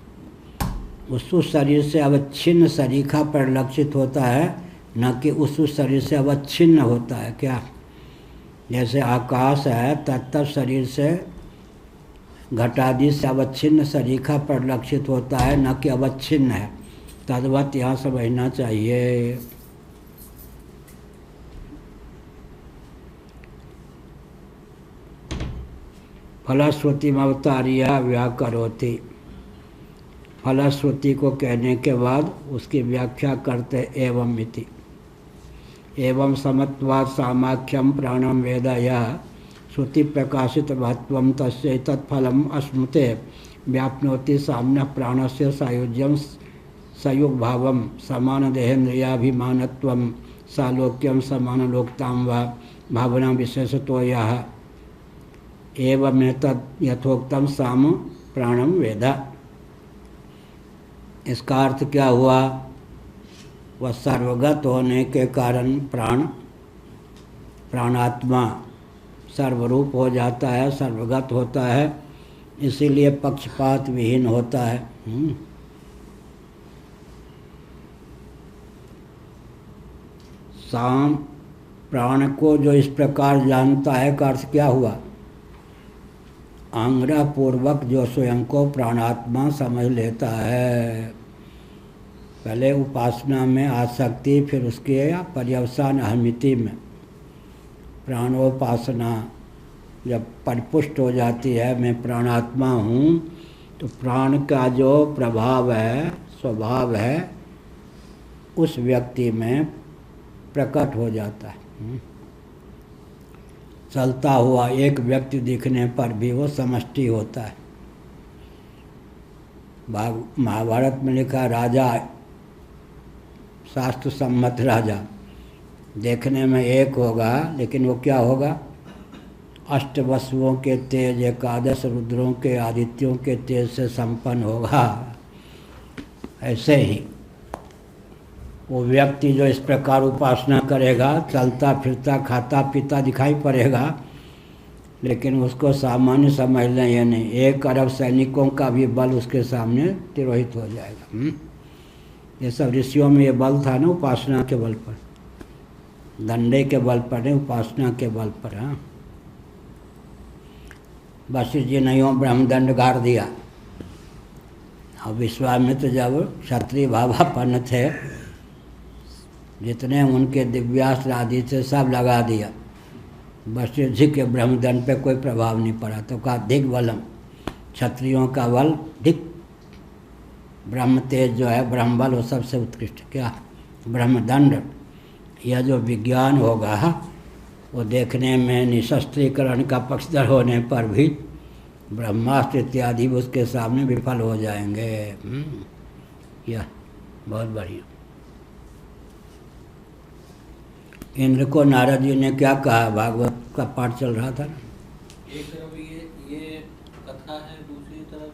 उस शरीर से अवच्छिन्न सरीखा परिलक्षित होता है, न कि उस शरीर से अवच्छिन्न होता है। क्या? जैसे आकाश है तत्त शरीर से घटादि से अवच्छिन्न सरीखा परिलक्षित होता है, न कि अवच्छिन्न है। तद्वत यहाँ समझना चाहिए। फलश्रुतिमवतार्य व्याकरोति। फलश्रुति को कहने के बाद उसकी व्याख्या करते एवं इति। एवं समत्वात् सामाख्यम प्राणम वेद यः श्रुति प्रकाशित महत्वम तस्य तत्फलम अश्नुते व्याप्नोति साम्य प्राणस्य सायुज्यम संयुग भावम समान देहेन्द्रियाभिमानत्वम सालोक्यम समान लोकताम व भावना विशेषतो यः एवमेतद् यथोक्तम साम प्राणम वेद। इसका अर्थ क्या हुआ? वह सर्वगत होने के कारण प्राणात्मा सर्वरूप हो जाता है, सर्वगत होता है, इसीलिए पक्षपात विहीन होता है। साम प्राण को जो इस प्रकार जानता है का अर्थ क्या हुआ? आंग्रह पूर्वक जो स्वयं को प्राणात्मा समझ लेता है। पहले उपासना में आसक्ति, फिर उसके पर्यवसान अहमिति में प्राणोपासना, जब परिपुष्ट हो जाती है, मैं प्राणात्मा हूँ, तो प्राण का जो प्रभाव है, स्वभाव है, उस व्यक्ति में प्रकट हो जाता है। चलता हुआ एक व्यक्ति दिखने पर भी वो समष्टि होता है। महाभारत में लिखा, राजा शास्त्र सम्मत राजा देखने में एक होगा, लेकिन वो क्या होगा? अष्ट वसुओं के तेज, एकादश रुद्रों के, आदित्यों के तेज से संपन्न होगा। ऐसे ही वो व्यक्ति जो इस प्रकार उपासना करेगा, चलता फिरता खाता पीता दिखाई पड़ेगा, लेकिन उसको सामान्य समझ लें ये नहीं, 1 अरब सैनिकों का भी बल उसके सामने तिरोहित हो जाएगा। ये सब ऋषियों में ये बल था ना, उपासना के बल पर, दंडे के बल पर नहीं, उपासना के बल पर। हाँ, वशिष्ठ जी ने यूँ ब्रह्मदंड गाड़ दिया। और विश्वामित्र जब क्षत्रिय भावापन्न थे, जितने उनके दिव्यास्त्र आदि थे सब लगा दिया, वशिष्ठ जी के ब्रह्मदंड पे कोई प्रभाव नहीं पड़ा। तो कहा दिग बलम, क्षत्रियों का बल दिग, ब्रह्म तेज जो है, ब्रह्म बल, वो सबसे उत्कृष्ट। क्या? ब्रह्मदंड। यह जो विज्ञान होगा वो देखने में निशस्त्रीकरण का पक्षधर होने पर भी ब्रह्मास्त्र इत्यादि उसके सामने विफल हो जाएंगे। यह बहुत बढ़िया। इंद्र को नारद जी ने क्या कहा? भागवत का पाठ चल रहा था ना। एक तरफ ये कथा है, दूसरी तरफ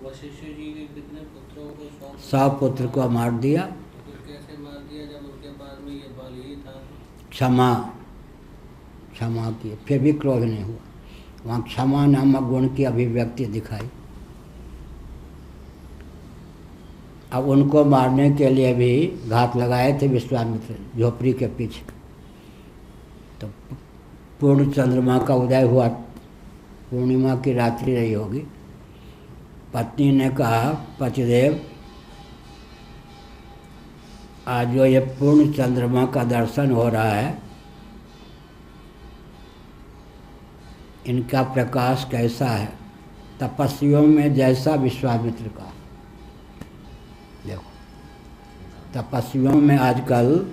वशिष्ठ जी के कितने पुत्रों को 100 पुत्र को मार दिया। तो फिर कैसे मार दिया जब उनके पास में ये बल ही था? क्षमा की, फिर भी क्रोध नहीं हुआ। वहाँ क्षमा नामक गुण की अभिव्यक्ति दिखाई। अब उनको मारने के लिए भी घात लगाए थे विश्वामित्र झोपड़ी के पीछे। तो पूर्ण चंद्रमा का उदय हुआ, पूर्णिमा की रात्रि रही होगी। पत्नी ने कहा, पतिदेव आज जो ये पूर्ण चंद्रमा का दर्शन हो रहा है, इनका प्रकाश कैसा है? तपस्वियों में जैसा विश्वामित्र का। देखो, तपस्वियों में आजकल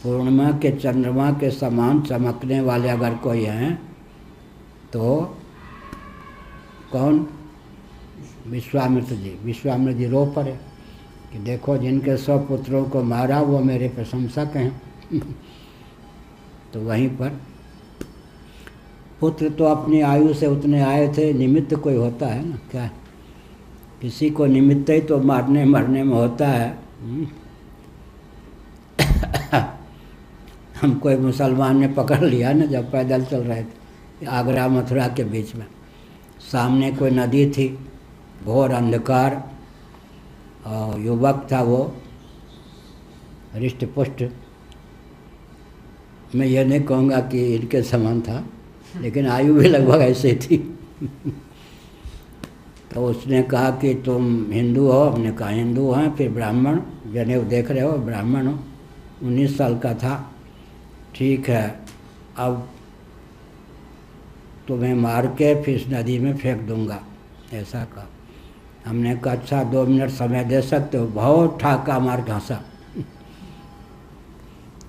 पूर्णिमा के चंद्रमा के समान चमकने वाले अगर कोई हैं तो कौन? विश्वामित्र जी। विश्वामित्र जी रो पड़े कि देखो, जिनके 100 पुत्रों को मारा वो मेरे प्रशंसक हैं। तो वहीं पर पुत्र तो अपनी आयु से उतने आए थे, निमित्त कोई होता है ना। क्या किसी को निमित्त ही तो मारने मरने में होता है। हमको एक मुसलमान ने पकड़ लिया ना, जब पैदल चल रहे थे आगरा मथुरा के बीच में। सामने कोई नदी थी, घोर अंधकार, और युवक था वो, हृष्ट पुष्ट। मैं ये नहीं कहूँगा कि इनके समान था, लेकिन आयु भी लगभग ऐसे थी। तो उसने कहा कि तुम हिंदू हो? हमने कहा हिंदू हैं। फिर ब्राह्मण, जनेऊ देख रहे हो, ब्राह्मण हो। 19 साल का था। ठीक है, अब तुम्हें मार के फिर इस नदी में फेंक दूंगा, ऐसा कहा। हमने कहा अच्छा 2 मिनट समय दे सकते हो? बहुत ठाका मार के हंसा।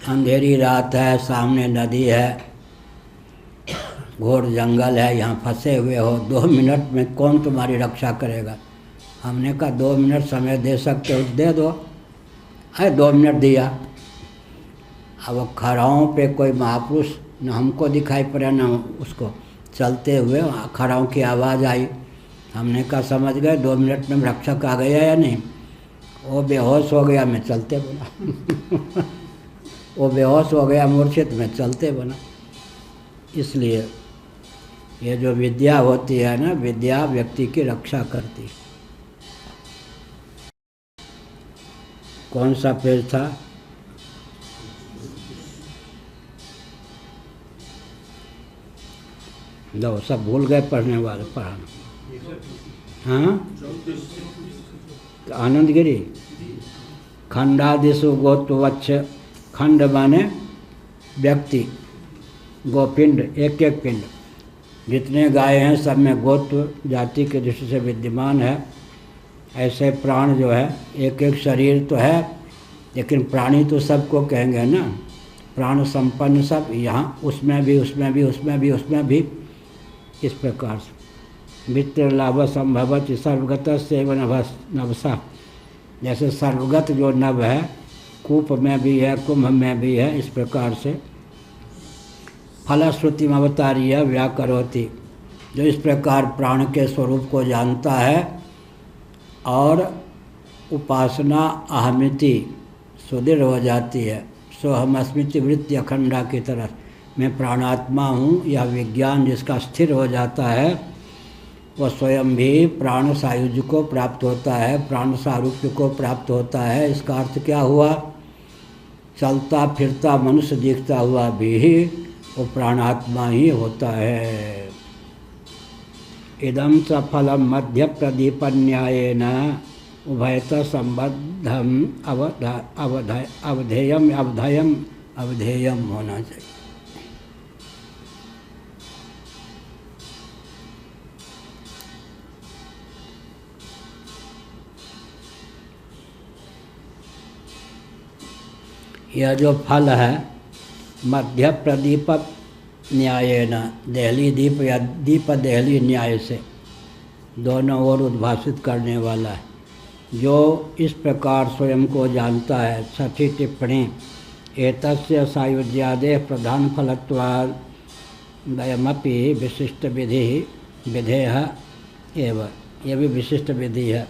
अंधेरी रात है, सामने नदी है, घोर जंगल है, यहाँ फंसे हुए हो, 2 मिनट में कौन तुम्हारी रक्षा करेगा? हमने कहा 2 मिनट समय दे सकते हो? दे दो। अरे 2 मिनट दिया। अब खड़ाओं पे कोई महापुरुष न हमको दिखाई पड़ा न उसको, चलते हुए खड़ाओं की आवाज़ आई। हमने कहा समझ गए 2 मिनट में रक्षक आ गया या नहीं? वो बेहोश हो गया, मैं चलते बना। वो बेहोश हो गया, मूर्छित, मैं चलते बना। इसलिए ये जो विद्या होती है ना, विद्या व्यक्ति की रक्षा करती है। कौन सा पेज था? लो, सब भूल गए पढ़ने वाले, पढ़ाना। हाँ, आनंदगिरी। खंडादिशु गोत्वच्छ, खंड माने व्यक्ति, गोपिंड, एक एक पिंड। जितने गाय हैं सब में गोत्र जाति के दृष्टि से विद्यमान है। ऐसे प्राण जो है, एक एक शरीर तो है लेकिन प्राणी तो सबको कहेंगे ना, प्राण संपन्न सब, यहाँ उसमें भी उसमें भी उसमें भी उसमें भी, इस प्रकार से मित्र लाभ संभवत सर्वगत से नवसा, जैसे सर्वगत जो नव है कूप में भी है कुंभ में भी है, इस प्रकार से फलश्रुति अवतारीय व्याकरोति, जो इस प्रकार प्राण के स्वरूप को जानता है और उपासना अहमिति सुदृढ़ हो जाती है। सो हम स्मृति वृत्ति अखंडा की तरह मैं प्राणात्मा हूँ, यह विज्ञान जिसका स्थिर हो जाता है वह स्वयं भी प्राण सायुज्य को प्राप्त होता है, प्राण सारूप्य को प्राप्त होता है। इसका अर्थ क्या हुआ? चलता फिरता मनुष्य दिखता हुआ भी वो प्राणात्मा ही होता है। इदं च फलम मध्य प्रदीपन्यायेन उभयत संबद्धम अवधेयम होना चाहिए। यह जो फल है मध्य प्रदीप न्यायेन, दहली दीप या दीप दहली न्याय से दोनों ओर उद्भाषित करने वाला है। जो इस प्रकार स्वयं को जानता है। छठी टिप्पणी एतस्य सायुज्यादेः प्रधान फलत्वादयमपि विशिष्ट विधि विधेय एवं, यह भी विशिष्ट विधि है।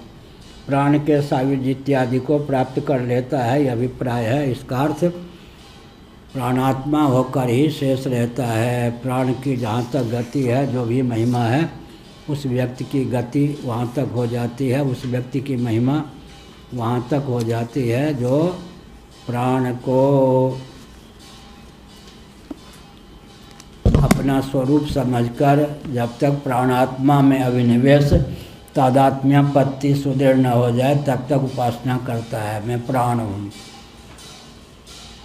प्राण के सायुज्य इत्यादि को प्राप्त कर लेता है, यह अभिप्राय है। इसका अर्थ प्राणात्मा होकर ही शेष रहता है। प्राण की जहाँ तक गति है, जो भी महिमा है, उस व्यक्ति की गति वहाँ तक हो जाती है, उस व्यक्ति की महिमा वहाँ तक हो जाती है जो प्राण को अपना स्वरूप समझकर जब तक प्राणात्मा में अभिनिवेश तादात्म्यपत्ति सुदृढ़ न हो जाए तब तक उपासना करता है। मैं प्राण हूँ।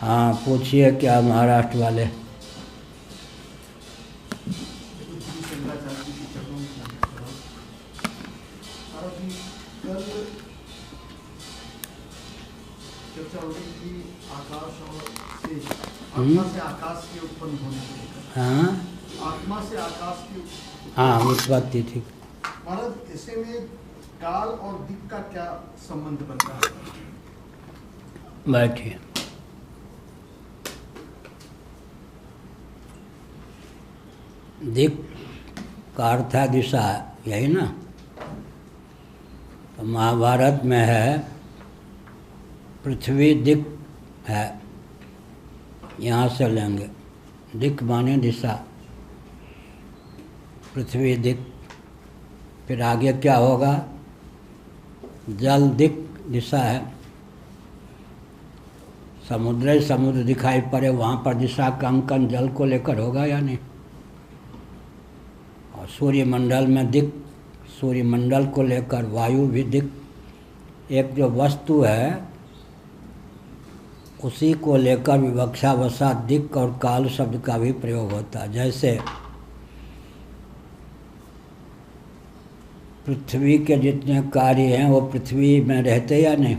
हाँ, पूछिए क्या महाराष्ट्र वाले। आत्मा से आकाश के उत्पन्न होने को लेकर। हाँ, आत्मा से आकाश की हाँ, उत्पत्ति ठीक। महाराज, ऐसे में काल और दिक का क्या संबंध बनता है? बैठिए। दिक का अर्थ है दिशा, यही ना। तो महाभारत में है पृथ्वी दिक है, यहाँ से लेंगे। दिक माने दिशा, पृथ्वी दिक। फिर आगे क्या होगा? जल दिक दिशा है। समुद्र समुद्र दिखाई पड़े, वहाँ पर दिशा का अंकन जल को लेकर होगा या नहीं? और सूर्यमंडल में दिक, सूर्यमंडल को लेकर। वायु भी दिक। एक जो वस्तु है उसी को लेकर विवक्षावसात दिक और काल शब्द का भी प्रयोग होता है। जैसे पृथ्वी के जितने कार्य हैं वो पृथ्वी में रहते या नहीं,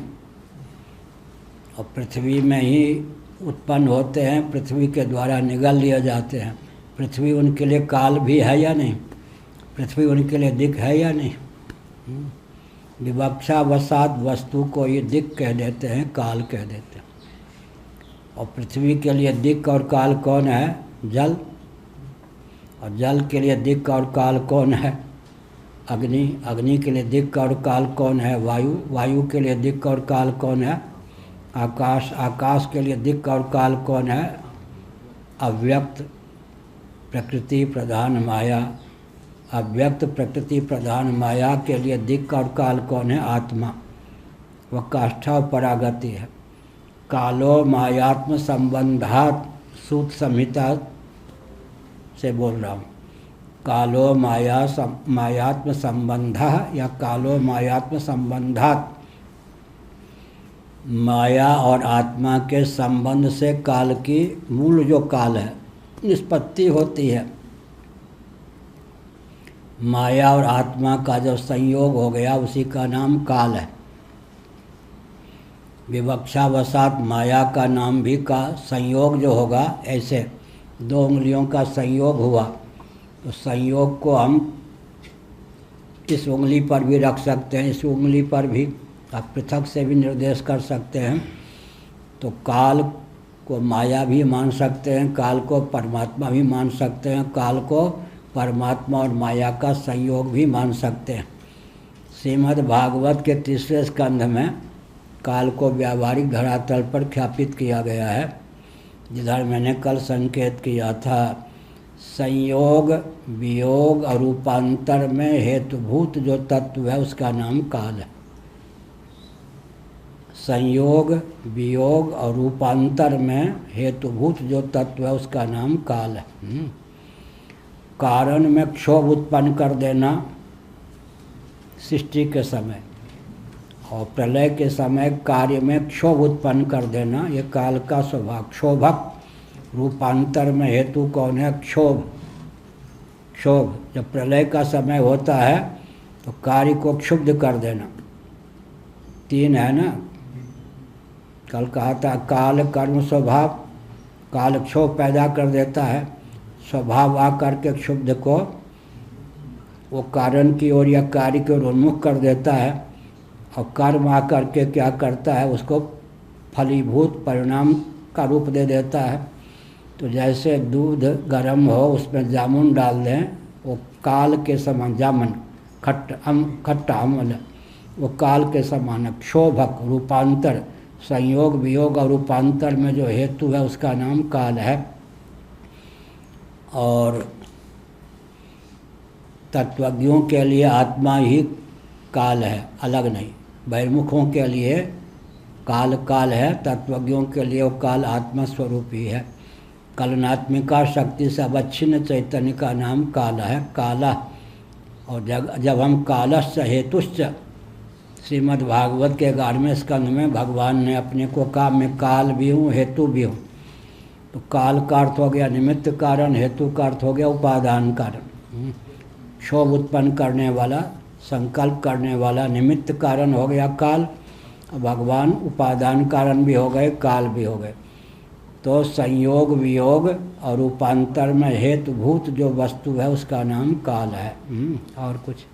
और पृथ्वी में ही उत्पन्न होते हैं, पृथ्वी के द्वारा निगल लिए जाते हैं। पृथ्वी उनके लिए काल भी है या नहीं? पृथ्वी उनके लिए दिक है या नहीं? विवक्षावसात वस्तु को ये दिक कह देते हैं, काल कह देते हैं। और पृथ्वी के लिए दिक और काल कौन है? जल। और जल के लिए दिक और काल कौन है? अग्नि। अग्नि के लिए दिक और काल कौन है? वायु। वायु के लिए दिक और काल कौन है? आकाश। आकाश के लिए दिक और काल कौन है? अव्यक्त प्रकृति प्रधान माया। अव्यक्त प्रकृति प्रधान माया के लिए दिक और काल कौन है? आत्मा। वह काष्ठा और परागति है। कालो मायात्म संबंधात, सूत संहिता से बोल रहा हूँ। कालो मायात्म संबंध या कालो मायात्म संबंधात, माया और आत्मा के संबंध से काल की मूल जो काल है निष्पत्ति होती है। माया और आत्मा का जो संयोग हो गया उसी का नाम काल है। विवक्षावशात माया का नाम भी का संयोग जो होगा, ऐसे दो उंगलियों का संयोग हुआ तो संयोग को हम इस उंगली पर भी रख सकते हैं, इस उंगली पर भी आप पृथक से भी निर्देश कर सकते हैं। तो काल को माया भी मान सकते हैं, काल को परमात्मा भी मान सकते हैं, काल को परमात्मा और माया का संयोग भी मान सकते हैं। श्रीमद् भागवत के तीसरे स्कंध में काल को व्यावहारिक धरातल पर ख्यापित किया गया है, जिधर मैंने कल संकेत किया था। संयोग, वियोग और रूपांतर में हेतुभूत जो तत्व है उसका नाम काल है। संयोग, वियोग और रूपांतर में हेतुभूत जो तत्व है उसका नाम काल है। कारण में क्षोभ उत्पन्न कर देना सृष्टि के समय, और प्रलय के समय कार्य में क्षोभ उत्पन्न कर देना, ये काल का स्वभाव। क्षोभक रूपांतर में हेतु कौन है? क्षोभ। क्षोभ जब प्रलय का समय होता है तो कार्य को क्षुब्ध कर देना। तीन है ना, कल कहा था काल कर्म स्वभाव। काल क्षोभ पैदा कर देता है, स्वभाव आकर के क्षुब्ध को वो कारण की ओर या कार्य की ओर उन्मुख कर देता है, और कर्म आकर के क्या करता है, उसको फलीभूत परिणाम का रूप दे देता है। तो जैसे दूध गर्म हो उसमें जामुन डाल दें, वो काल के समान, जामुन खट्टा अम्ल, वो काल के समान। क्षोभक रूपांतर, संयोग, वियोग और रूपांतर में जो हेतु है उसका नाम काल है। और तत्वज्ञों के लिए आत्मा ही काल है, अलग नहीं। बहिर्मुखों के लिए काल काल है, तत्वज्ञों के लिए वो काल आत्मा स्वरूप ही है। कलनात्मिका शक्ति से अवच्छिन्न चैतन्य का नाम काल है, काला। और जब हम कालश्च हेतुश्च, श्रीमद् भागवत के 11वें स्कंध में भगवान ने अपने को कहा मैं काल भी हूँ, हेतु भी हूँ। तो काल का अर्थ हो गया निमित्त कारण, हेतु का अर्थ हो गया उपादान कारण। क्षोभ उत्पन्न करने वाला, संकल्प करने वाला निमित्त कारण हो गया काल, और भगवान उपादान कारण भी हो गए, काल भी हो गए। तो संयोग, वियोग और रूपांतर में हेतुभूत जो वस्तु है उसका नाम काल है। और कुछ